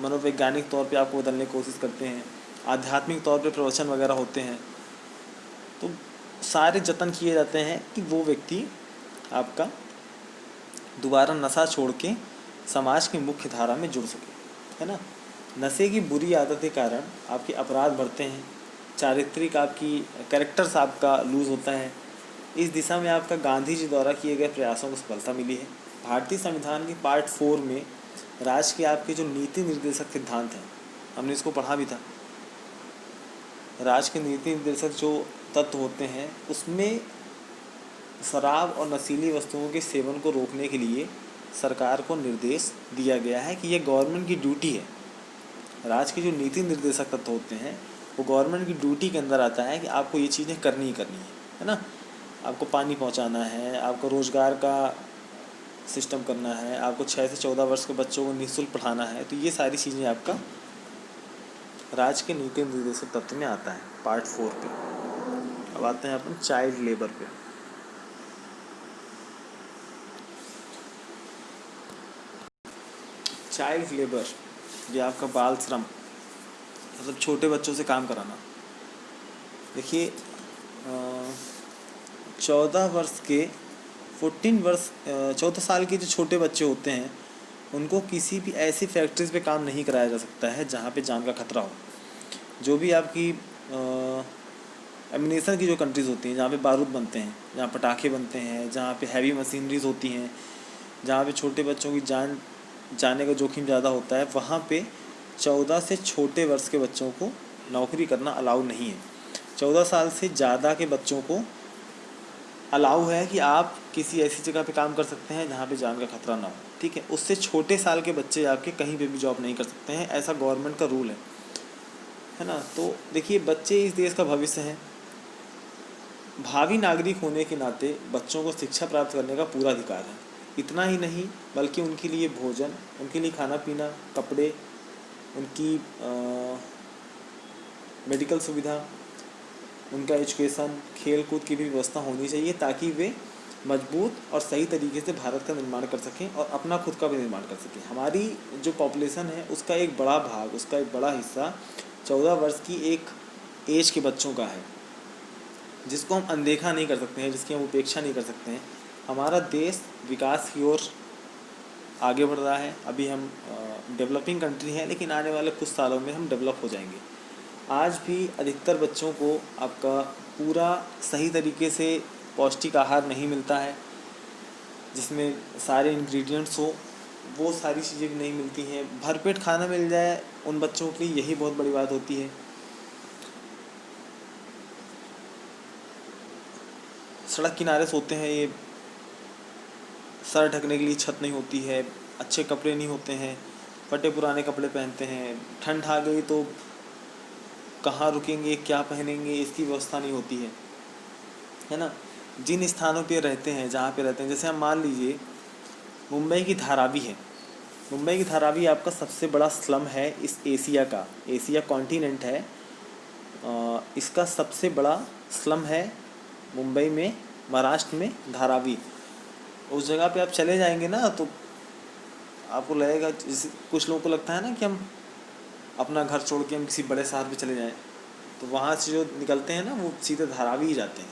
मनोवैज्ञानिक तौर पे आपको बदलने की कोशिश करते हैं, आध्यात्मिक तौर पे प्रवचन वगैरह होते हैं। तो सारे जतन किए जाते हैं कि वो व्यक्ति आपका दोबारा नशा छोड़ के समाज की मुख्य धारा में जुड़ सके, है ना। नशे की बुरी आदत के कारण आपके अपराध बढ़ते हैं, चारित्रिक आपकी कैरेक्टर्स आपका लूज़ होता है। इस दिशा में आपका गांधी जी द्वारा किए गए प्रयासों को सफलता मिली है। भारतीय संविधान के पार्ट 4 में राज्य के आपके जो नीति निर्देशक सिद्धांत हैं, हमने इसको पढ़ा भी था। राज्य के नीति निर्देशक जो तत्व होते हैं उसमें शराब और नशीली वस्तुओं के सेवन को रोकने के लिए सरकार को निर्देश दिया गया है कि यह गवर्नमेंट की ड्यूटी है। राज्य के जो नीति निर्देशक तत्व होते हैं वो गवर्नमेंट की ड्यूटी के अंदर आता है कि आपको ये चीज़ें करनी ही करनी है ना। आपको पानी पहुंचाना है, आपको रोज़गार का सिस्टम करना है, आपको 6 से 14 वर्ष के बच्चों को निःशुल्क पढ़ाना है। तो ये सारी चीज़ें आपका राज्य के नीति निर्देशक तत्व में आता है, पार्ट 4 पे। अब आते हैं अपन चाइल्ड लेबर पे। चाइल्ड लेबर ये आपका बाल श्रम, मतलब छोटे बच्चों से काम कराना। देखिए 14 साल के जो छोटे बच्चे होते हैं उनको किसी भी ऐसी फैक्ट्रीज पे काम नहीं कराया जा सकता है जहाँ पे जान का खतरा हो। जो भी आपकी एमिनेशन की जो कंट्रीज़ होती हैं, जहाँ पे बारूद बनते हैं, जहाँ पटाखे बनते हैं, जहाँ पे हैवी मशीनरीज होती हैं, जहाँ पे छोटे बच्चों की जान जाने का जोखिम ज़्यादा होता है, वहाँ पे 14 से छोटे वर्ष के बच्चों को नौकरी करना अलाउ नहीं है। 14 साल से ज़्यादा के बच्चों को अलाउ है कि आप किसी ऐसी जगह पे काम कर सकते हैं जहाँ पे जान का खतरा ना हो, ठीक है। उससे छोटे साल के बच्चे आपके कहीं पे भी जॉब नहीं कर सकते हैं, ऐसा गवर्नमेंट का रूल है ना। तो देखिए बच्चे इस देश का भविष्य हैं। भावी नागरिक होने के नाते बच्चों को शिक्षा प्राप्त करने का पूरा अधिकार है। इतना ही नहीं बल्कि उनके लिए भोजन, उनके लिए खाना पीना, कपड़े, उनकी मेडिकल सुविधा, उनका एजुकेशन, खेल कूद की भी व्यवस्था होनी चाहिए ताकि वे मजबूत और सही तरीके से भारत का निर्माण कर सकें और अपना खुद का भी निर्माण कर सकें। हमारी जो पॉपुलेशन है उसका एक बड़ा भाग, उसका एक बड़ा हिस्सा 14 वर्ष की एक एज के बच्चों का है, जिसको हम अनदेखा नहीं कर सकते हैं, जिसकी हम उपेक्षा नहीं कर सकते हैं। हमारा देश विकास की ओर आगे बढ़ रहा है। अभी हम डेवलपिंग कंट्री हैं, लेकिन आने वाले कुछ सालों में हम डेवलप हो जाएंगे। आज भी अधिकतर बच्चों को आपका पूरा सही तरीके से पौष्टिक आहार नहीं मिलता है, जिसमें सारे इंग्रेडिएंट्स हो, वो सारी चीज़ें भी नहीं मिलती हैं। भरपेट खाना मिल जाए उन बच्चों के लिए यही बहुत बड़ी बात होती है। सड़क किनारे सोते हैं, ये सर ढकने के लिए छत नहीं होती है, अच्छे कपड़े नहीं होते हैं, फटे पुराने कपड़े पहनते हैं। ठंड आ गई तो कहाँ रुकेंगे, क्या पहनेंगे, इसकी व्यवस्था नहीं होती है ना। जिन स्थानों पे रहते हैं, जहाँ पे रहते हैं, जैसे हम मान लीजिए मुंबई की धारावी है। मुंबई की धारावी आपका सबसे बड़ा स्लम है इस एशिया का, एशिया कॉन्टिनेंट है, इसका सबसे बड़ा स्लम है मुंबई में, महाराष्ट्र में धारावी। उस जगह पे आप चले जाएंगे ना तो आपको लगेगा, कुछ लोगों को लगता है ना कि हम अपना घर छोड़ के हम किसी बड़े शहर पे चले जाएं, तो वहाँ से जो निकलते हैं ना वो सीधे धारावी ही जाते हैं।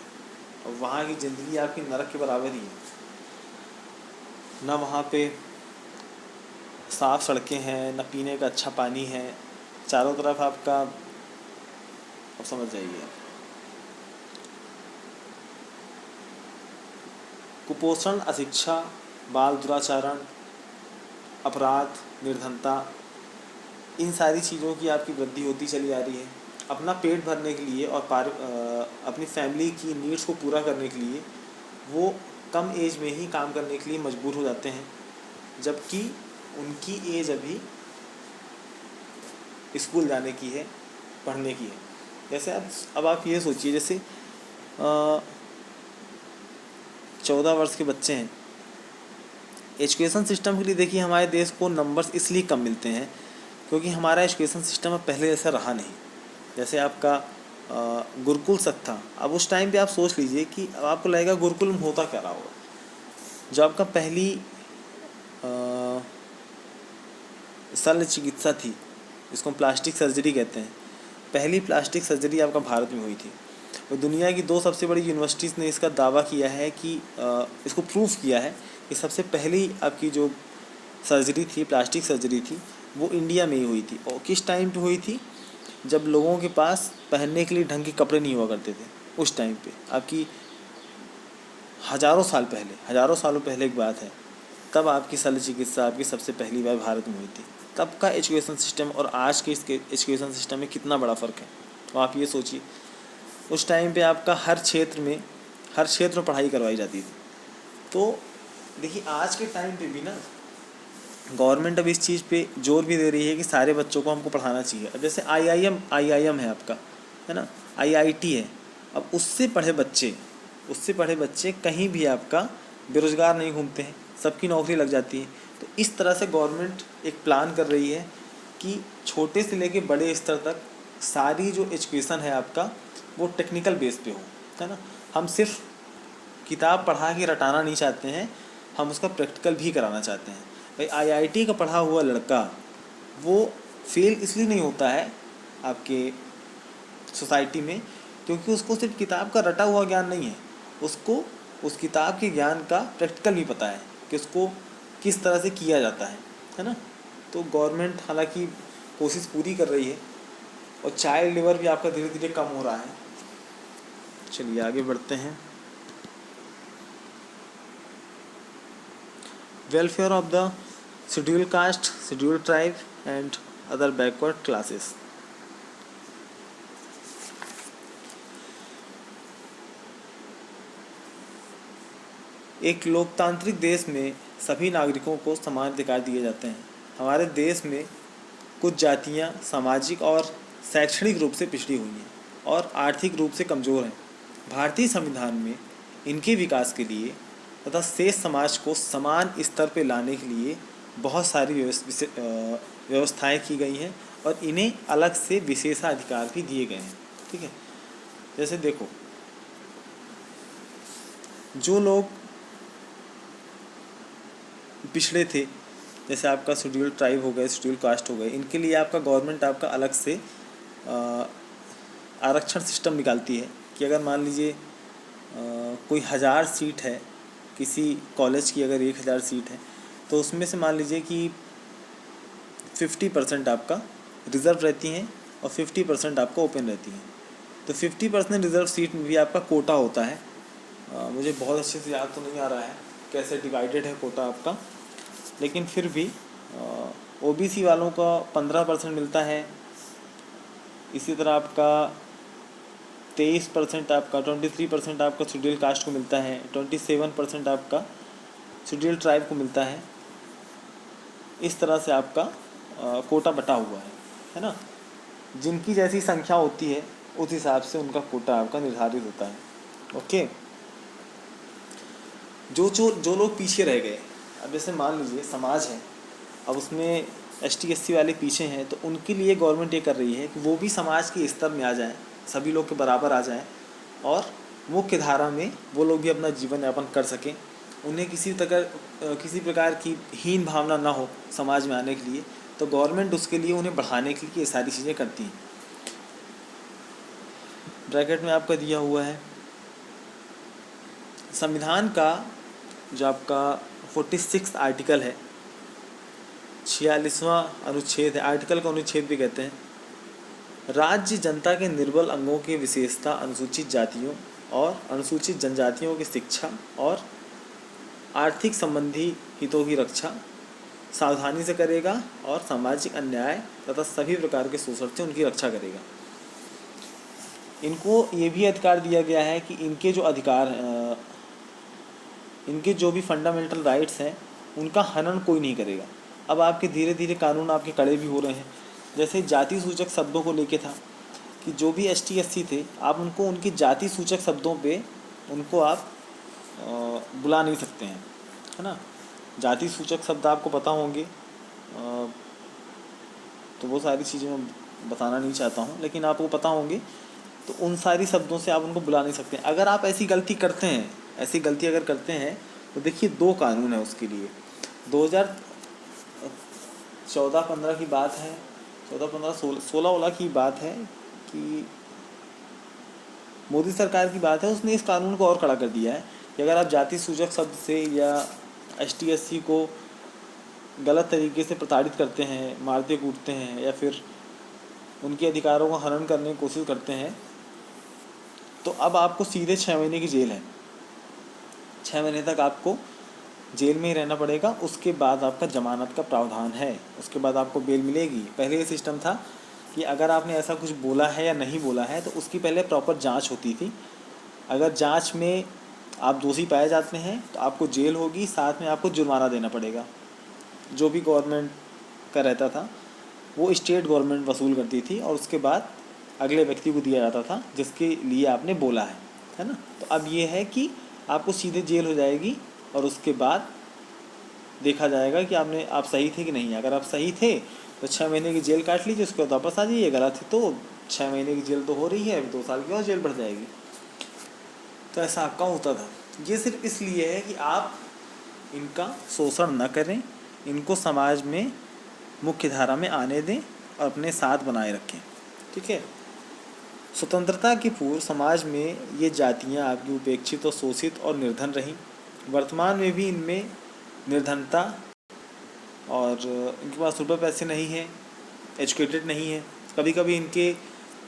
और वहाँ की ज़िंदगी आपकी नरक के बराबर ही है ना। वहाँ पे साफ़ सड़कें हैं, न पीने का अच्छा पानी है, चारों तरफ आपका, अब समझ जाइए आप। कुपोषण, अशिक्षा, बाल दुराचरण, अपराध, निर्धनता, इन सारी चीज़ों की आपकी वृद्धि होती चली आ रही है। अपना पेट भरने के लिए और अपनी फैमिली की नीड्स को पूरा करने के लिए वो कम एज में ही काम करने के लिए मजबूर हो जाते हैं, जबकि उनकी एज अभी स्कूल जाने की है, पढ़ने की है। जैसे अब आप ये सोचिए, जैसे 14 वर्ष के बच्चे हैं, एजुकेशन सिस्टम के लिए देखिए हमारे देश को नंबर्स इसलिए कम मिलते हैं क्योंकि हमारा एजुकेशन सिस्टम अब पहले जैसा रहा नहीं। जैसे आपका गुरुकुल सख्त था, अब उस टाइम पे आप सोच लीजिए कि अब आपको लगेगा गुरुकुल में होता क्या रहा होगा। जो आपका पहली शल्य चिकित्सा थी, जिसको प्लास्टिक सर्जरी कहते हैं, पहली प्लास्टिक सर्जरी आपका भारत में हुई थी। और दुनिया की 2 सबसे बड़ी यूनिवर्सिटीज़ ने इसका दावा किया है कि इसको प्रूव किया है कि सबसे पहली आपकी जो सर्जरी थी, प्लास्टिक सर्जरी थी, वो इंडिया में ही हुई थी। और किस टाइम पे हुई थी? जब लोगों के पास पहनने के लिए ढंग के कपड़े नहीं हुआ करते थे। उस टाइम पे आपकी हज़ारों सालों पहले की बात है। तब आपकी शल्य चिकित्सा आपकी सबसे पहली बार भारत में हुई थी। तब का एजुकेशन सिस्टम और आज के इसके एजुकेशन सिस्टम में कितना बड़ा फ़र्क है, तो आप ये सोचिए। उस टाइम पे आपका हर क्षेत्र में पढ़ाई करवाई जाती थी। तो देखिए आज के टाइम पे भी ना गवर्नमेंट अब इस चीज़ पे जोर भी दे रही है कि सारे बच्चों को हमको पढ़ाना चाहिए। अब जैसे आईआईएम है आपका, है ना, आईआईटी है। अब उससे पढ़े बच्चे कहीं भी आपका बेरोज़गार नहीं घूमते हैं, सबकी नौकरी लग जाती है। तो इस तरह से गवर्नमेंट एक प्लान कर रही है कि छोटे से लेके बड़े स्तर तक सारी जो एजुकेशन है आपका वो टेक्निकल बेस पे हो, है ना। हम सिर्फ किताब पढ़ा के रटाना नहीं चाहते हैं, हम उसका प्रैक्टिकल भी कराना चाहते हैं। भाई आईआईटी का पढ़ा हुआ लड़का वो फेल इसलिए नहीं होता है आपके सोसाइटी में क्योंकि उसको सिर्फ किताब का रटा हुआ ज्ञान नहीं है, उसको उस किताब के ज्ञान का प्रैक्टिकल भी पता है कि उसको किस तरह से किया जाता है ना। तो गवर्नमेंट हालांकि कोशिश पूरी कर रही है और चाइल्ड लेबर भी आपका धीरे धीरे कम हो रहा है। चलिए आगे बढ़ते हैं। Welfare of the schedule caste, schedule tribe and other backward classes. एक लोकतांत्रिक देश में सभी नागरिकों को समान अधिकार दिए जाते हैं। हमारे देश में कुछ जातियां सामाजिक और शैक्षणिक रूप से पिछड़ी हुई हैं और आर्थिक रूप से कमज़ोर हैं। भारतीय संविधान में इनके विकास के लिए तथा शेष समाज को समान स्तर पर लाने के लिए बहुत सारी व्यवस्थाएं की गई हैं और इन्हें अलग से विशेषाधिकार भी दिए गए हैं। ठीक है, जैसे देखो, जो लोग पिछड़े थे, जैसे आपका शेड्यूल ट्राइब हो गए, शेड्यूल कास्ट हो गए, इनके लिए आपका गवर्नमेंट आपका अलग से आरक्षण सिस्टम निकालती है कि अगर मान लीजिए कोई 1000 सीट है किसी कॉलेज की, अगर 1000 सीट है तो उसमें से मान लीजिए कि 50% आपका रिज़र्व रहती हैं और 50% आपका ओपन रहती हैं। तो 50% रिज़र्व सीट में भी आपका कोटा होता है। मुझे बहुत अच्छे से याद तो नहीं आ रहा है कैसे डिवाइडेड है कोटा आपका, लेकिन फिर भी ओबीसी वालों का 15% मिलता है। इसी तरह आपका 23% आपका 23% आपका शेड्यूल कास्ट को मिलता है, 27% आपका शेड्यूल ट्राइब को मिलता है। इस तरह से आपका कोटा बटा हुआ है ना। जिनकी जैसी संख्या होती है उस हिसाब से उनका कोटा आपका निर्धारित होता है। ओके, जो लोग पीछे रह गए, अब जैसे मान लीजिए समाज है, अब उसमें ST SC वाले पीछे हैं, तो उनके लिए गवर्नमेंट ये कर रही है कि वो भी समाज के स्तर में आ जाएं, सभी लोग के बराबर आ जाएं और मुख्य धारा में वो लोग भी अपना जीवन यापन कर सकें। उन्हें किसी प्रकार की हीन भावना ना हो समाज में आने के लिए, तो गवर्नमेंट उसके लिए उन्हें बढ़ाने के लिए ये सारी चीज़ें करती हैं। ब्रैकेट में आपका दिया हुआ है संविधान का जो आपका 46 आर्टिकल है, 46वां अनुच्छेद है, आर्टिकल का अनुच्छेद भी कहते हैं। राज्य जनता के निर्बल अंगों की विशेषता, अनुसूचित जातियों और अनुसूचित जनजातियों की शिक्षा और आर्थिक संबंधी हितों की रक्षा सावधानी से करेगा और सामाजिक अन्याय तथा सभी प्रकार के शोषण से उनकी रक्षा करेगा। इनको ये भी अधिकार दिया गया है कि इनके जो भी फंडामेंटल राइट्स हैं उनका हनन कोई नहीं करेगा। अब आपके धीरे धीरे कानून आपके कड़े भी हो रहे हैं। जैसे जाति सूचक शब्दों को लेके था कि जो भी ST SC थे, आप उनको उनकी जाति सूचक शब्दों पे उनको आप बुला नहीं सकते हैं, है ना। जाति सूचक शब्द आपको पता होंगे, तो वो सारी चीज़ें मैं बताना नहीं चाहता हूँ, लेकिन आपको पता होंगे। तो उन सारी शब्दों से आप उनको बुला नहीं सकते। अगर आप ऐसी गलती अगर करते हैं तो देखिए 2 कानून है उसके लिए। 2014-15 की बात है, 16 की बात है कि मोदी सरकार की बात है, उसने इस कानून को और कड़ा कर दिया है कि अगर आप जाति सूचक शब्द से या ST SC को गलत तरीके से प्रताड़ित करते हैं, मारते कूटते हैं या फिर उनके अधिकारों का हनन करने की कोशिश करते हैं, तो अब आपको सीधे 6 महीने की जेल है। 6 महीने तक आपको जेल में ही रहना पड़ेगा। उसके बाद आपका जमानत का प्रावधान है, उसके बाद आपको बेल मिलेगी। पहले ये सिस्टम था कि अगर आपने ऐसा कुछ बोला है या नहीं बोला है तो उसकी पहले प्रॉपर जांच होती थी। अगर जांच में आप दोषी पाए जाते हैं तो आपको जेल होगी, साथ में आपको जुर्माना देना पड़ेगा। जो भी गवर्नमेंट का रहता था वो स्टेट गवर्नमेंट वसूल करती थी और उसके बाद अगले व्यक्ति को दिया जाता था जिसके लिए आपने बोला है ना। तो अब ये है कि आपको सीधे जेल हो जाएगी और उसके बाद देखा जाएगा कि आप सही थे कि नहीं। अगर आप सही थे तो 6 महीने की जेल काट लीजिए, उसके बाद वापस आ जाइए। गलत है तो 6 महीने की जेल तो हो रही है, अभी 2 साल की और जेल बढ़ जाएगी। तो ऐसा आपका होता था। ये सिर्फ इसलिए है कि आप इनका शोषण न करें, इनको समाज में मुख्य धारा में आने दें और अपने साथ बनाए रखें, ठीक है। स्वतंत्रता के पूर्व समाज में ये जातियाँ आपकी उपेक्षित और शोषित और निर्धन रहीं। वर्तमान में भी इनमें निर्धनता और इनके पास रुपये पैसे नहीं हैं, एजुकेटेड नहीं है। कभी कभी इनके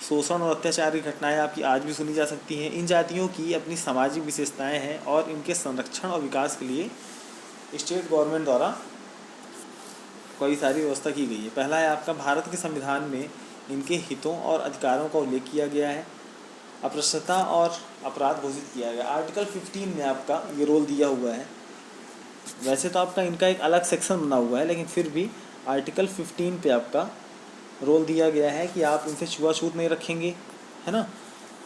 शोषण और अत्याचार की घटनाएं आपकी आज भी सुनी जा सकती हैं। इन जातियों की अपनी सामाजिक विशेषताएं हैं और इनके संरक्षण और विकास के लिए स्टेट गवर्नमेंट द्वारा कई सारी व्यवस्था की गई है। पहला है आपका, भारत के संविधान में इनके हितों और अधिकारों का उल्लेख किया गया है। अप्रस्तुतता और अपराध घोषित किया गया। आर्टिकल 15 में आपका ये रोल दिया हुआ है। वैसे तो आपका इनका एक अलग सेक्शन बना हुआ है, लेकिन फिर भी आर्टिकल 15 पे आपका रोल दिया गया है कि आप इनसे छुआछूत नहीं रखेंगे, है ना।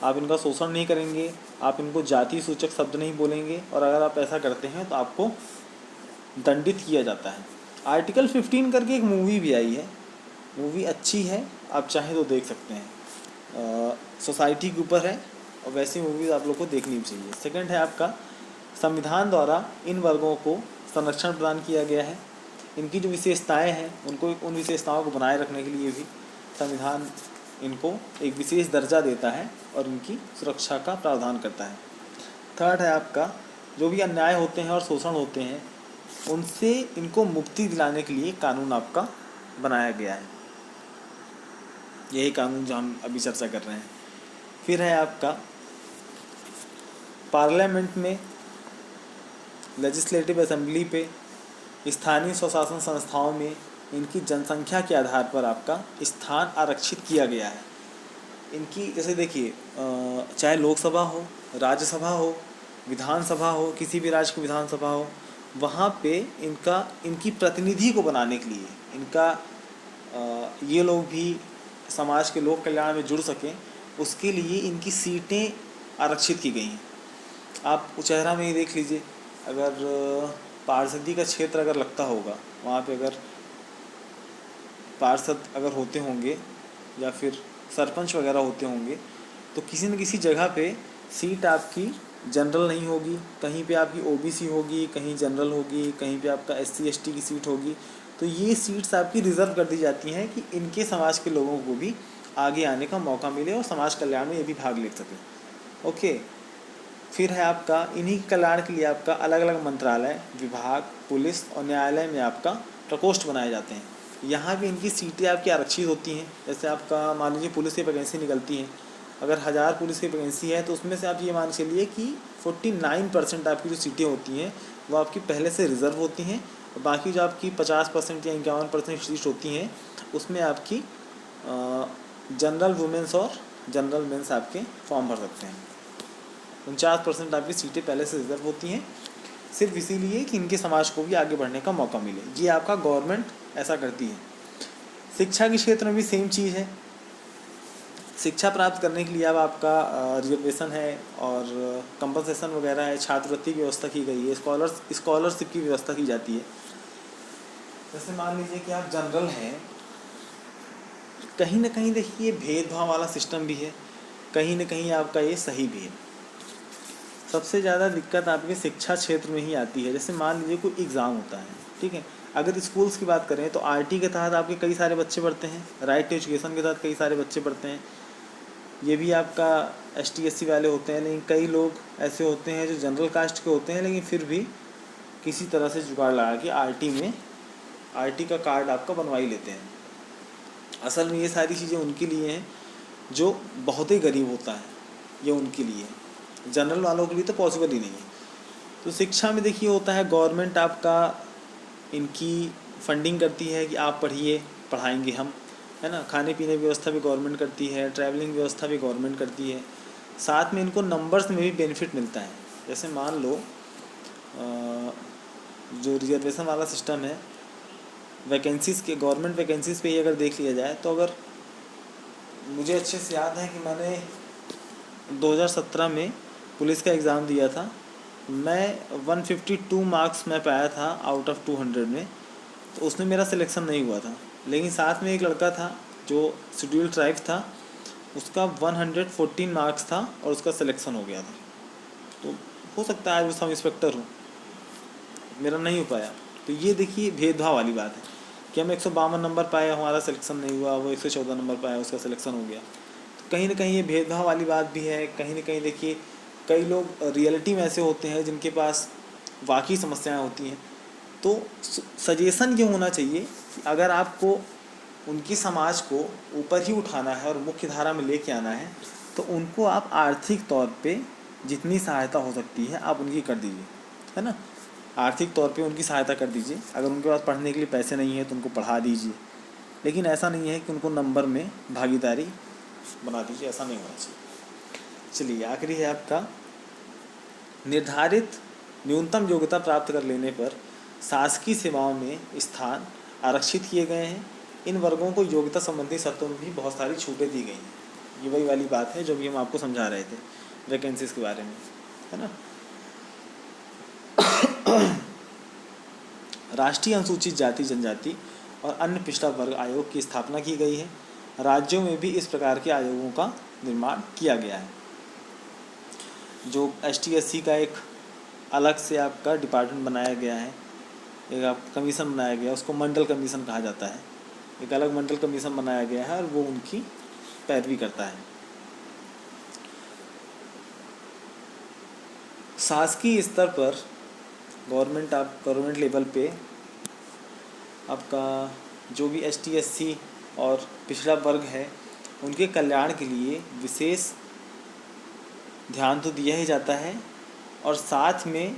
आप इनका शोषण नहीं करेंगे, आप इनको जाति सूचक शब्द नहीं बोलेंगे, और अगर आप ऐसा करते हैं तो आपको दंडित किया जाता है। आर्टिकल 15 करके एक मूवी भी आई है, मूवी अच्छी है, आप चाहें तो देख सकते हैं। सोसाइटी के ऊपर है और वैसी मूवीज़ आप लोग को देखनी भी चाहिए। सेकंड है आपका, संविधान द्वारा इन वर्गों को संरक्षण प्रदान किया गया है। इनकी जो विशेषताएं हैं उनको, उन विशेषताओं को बनाए रखने के लिए भी संविधान इनको एक विशेष दर्जा देता है और इनकी सुरक्षा का प्रावधान करता है। थर्ड है आपका, जो भी अन्याय होते हैं और शोषण होते हैं उनसे इनको मुक्ति दिलाने के लिए कानून आपका बनाया गया है। यही कानून जो हम अभी चर्चा कर रहे हैं। फिर है आपका, पार्लियामेंट में, लेजिस्लेटिव असेंबली पे, स्थानीय स्वशासन संस्थाओं में इनकी जनसंख्या के आधार पर आपका स्थान आरक्षित किया गया है। इनकी जैसे देखिए, चाहे लोकसभा हो, राज्यसभा हो, विधानसभा हो, किसी भी राज्य की विधानसभा हो, वहाँ पे इनकी प्रतिनिधि को बनाने के लिए इनका ये लोग भी समाज के लोक कल्याण में जुड़ सकें, उसके लिए इनकी सीटें आरक्षित की गई हैं। आप उचहरा में ही देख लीजिए, अगर पार्षदी का क्षेत्र अगर लगता होगा, वहाँ पे अगर पार्षद अगर होते होंगे या फिर सरपंच वगैरह होते होंगे, तो किसी न किसी जगह पे सीट आपकी जनरल नहीं होगी, कहीं पे आपकी ओबीसी होगी, कहीं जनरल होगी, कहीं पे आपका SC ST की सीट होगी। तो ये सीट्स आपकी रिज़र्व कर दी जाती हैं कि इनके समाज के लोगों को भी आगे आने का मौका मिले और समाज कल्याण में ये भी भाग ले सकें। ओके। फिर है आपका, इन्हीं के कल्याण के लिए आपका अलग अलग मंत्रालय, विभाग, पुलिस और न्यायालय में आपका प्रकोष्ठ बनाए जाते हैं। यहाँ भी इनकी सीटें आपकी आरक्षित होती हैं। जैसे आपका मान लीजिए पुलिस की वैकेंसी निकलती है, अगर 1000 पुलिस की वैकेंसी है तो उसमें से आप ये मान चलिए कि 49% आपकी जो सीटें होती हैं वो आपकी पहले से रिज़र्व होती हैं, और बाकी जो आपकी 50% या 51% सीट होती हैं उसमें आपकी जनरल वुमेंस और जनरल मेंस आपके फॉर्म भर सकते हैं। 49% आपकी सीटें पहले से रिजर्व होती हैं, सिर्फ इसीलिए कि इनके समाज को भी आगे बढ़ने का मौका मिले। ये आपका गवर्नमेंट ऐसा करती है। शिक्षा के क्षेत्र में भी सेम चीज़ है। शिक्षा प्राप्त करने के लिए अब आपका रिजर्वेशन है और कंपनसेशन वगैरह है, छात्रवृत्ति की व्यवस्था की गई है, स्कॉलरशिप की व्यवस्था की जाती है। जैसे मान लीजिए कि आप जनरल हैं, कहीं ना कहीं देखिए भेदभाव वाला सिस्टम भी है, कहीं ना कहीं आपका ये सही भी है। सबसे ज़्यादा दिक्कत आपके शिक्षा क्षेत्र में ही आती है। जैसे मान लीजिए कोई एग्ज़ाम होता है, ठीक है, अगर स्कूल्स की बात करें तो RT के तहत आपके कई सारे बच्चे पढ़ते हैं, राइट टू एजुकेशन के तहत कई सारे बच्चे पढ़ते हैं। ये भी आपका ST SC वाले होते हैं, लेकिन कई लोग ऐसे होते हैं जो जनरल कास्ट के होते हैं लेकिन फिर भी किसी तरह से जुगाड़ लगा के आरटी का कार्ड आपका बनवा ही लेते हैं। असल में ये सारी चीज़ें उनके लिए हैं जो बहुत ही गरीब होता है, ये उनके लिए है, जनरल वालों के लिए तो पॉसिबल ही नहीं है। तो शिक्षा में देखिए होता है, गवर्नमेंट आपका इनकी फंडिंग करती है कि आप पढ़िए, पढ़ाएंगे हम, है ना। खाने पीने की व्यवस्था भी गवर्नमेंट करती है, ट्रैवलिंग व्यवस्था भी गवर्नमेंट करती है। साथ में इनको नंबर्स में भी बेनिफिट मिलता है। जैसे मान लो जो रिजर्वेशन वाला सिस्टम है, वैकेंसीज़ के, गवर्नमेंट वैकेंसीज़ पे ही अगर देख लिया जाए तो अगर मुझे अच्छे से याद है कि मैंने 2017 में पुलिस का एग्ज़ाम दिया था, मैं 152 मार्क्स मैं पाया था आउट ऑफ 200 में, तो उसमें मेरा सिलेक्शन नहीं हुआ था। लेकिन साथ में एक लड़का था जो शेड्यूल ट्राइब था, उसका 114 मार्क्स था और उसका सिलेक्शन हो गया था। तो हो सकता है आज वो सब इंस्पेक्टर हो, मेरा नहीं हो पाया। तो ये देखिए भेदभाव वाली बात है कि हम 152 नंबर पाए, हमारा सिलेक्शन नहीं हुआ, वो 114 नंबर पाया, उसका सिलेक्शन हो गया। तो कहीं ना कहीं ये भेदभाव वाली बात भी है। कहीं ना कहीं देखिए कई लोग रियलिटी में ऐसे होते हैं जिनके पास वाकई समस्याएं होती हैं। तो सजेशन ये होना चाहिए कि अगर आपको उनकी समाज को ऊपर ही उठाना है और मुख्य धारा में लेके आना है, तो उनको आप आर्थिक तौर पे जितनी सहायता हो सकती है आप उनकी कर दीजिए, है ना। आर्थिक तौर पे उनकी सहायता कर दीजिए। अगर उनके पास पढ़ने के लिए पैसे नहीं है तो उनको पढ़ा दीजिए, लेकिन ऐसा नहीं है कि उनको नंबर में भागीदारी बना दीजिए, ऐसा नहीं होना चाहिए। चलिए आखिरी है आपका, निर्धारित न्यूनतम योग्यता प्राप्त कर लेने पर शासकीय सेवाओं में स्थान आरक्षित किए गए हैं। इन वर्गों को योग्यता संबंधी शर्तों में भी बहुत सारी छूटें दी गई हैं। ये वही वाली बात है जो भी हम आपको समझा रहे थे वैकेंसीज़ के बारे में, है ना। राष्ट्रीय अनुसूचित जाति जनजाति और अन्य पिछड़ा वर्ग आयोग की स्थापना की गई है। राज्यों में भी इस प्रकार के आयोगों का निर्माण किया गया है। जो ST/SC का एक अलग से आपका डिपार्टमेंट बनाया गया है, एक आप कमीशन बनाया गया, उसको मंडल कमीशन कहा जाता है। एक अलग मंडल कमीशन बनाया गया है और वो उनकी पैरवी करता है। शासकीय स्तर पर गवर्नमेंट लेवल पे आपका जो भी ST/SC और पिछड़ा वर्ग है उनके कल्याण के लिए विशेष ध्यान तो दिया ही जाता है, और साथ में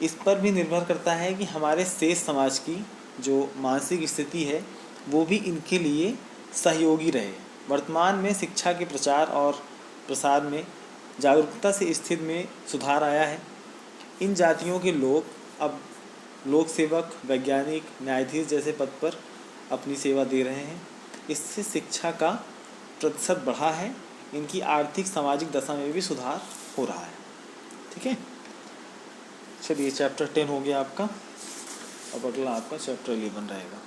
इस पर भी निर्भर करता है कि हमारे शेष समाज की जो मानसिक स्थिति है वो भी इनके लिए सहयोगी रहे। वर्तमान में शिक्षा के प्रचार और प्रसार में जागरूकता से स्थिति में सुधार आया है। इन जातियों के लोग अब लोक सेवक, वैज्ञानिक, न्यायाधीश जैसे पद पर अपनी सेवा दे रहे हैं। इससे शिक्षा का प्रतिशत बढ़ा है, इनकी आर्थिक सामाजिक दशा में भी सुधार हो रहा है। ठीक है, चलिए चैप्टर 10 हो गया आपका, अब अगला आपका चैप्टर 11 रहेगा।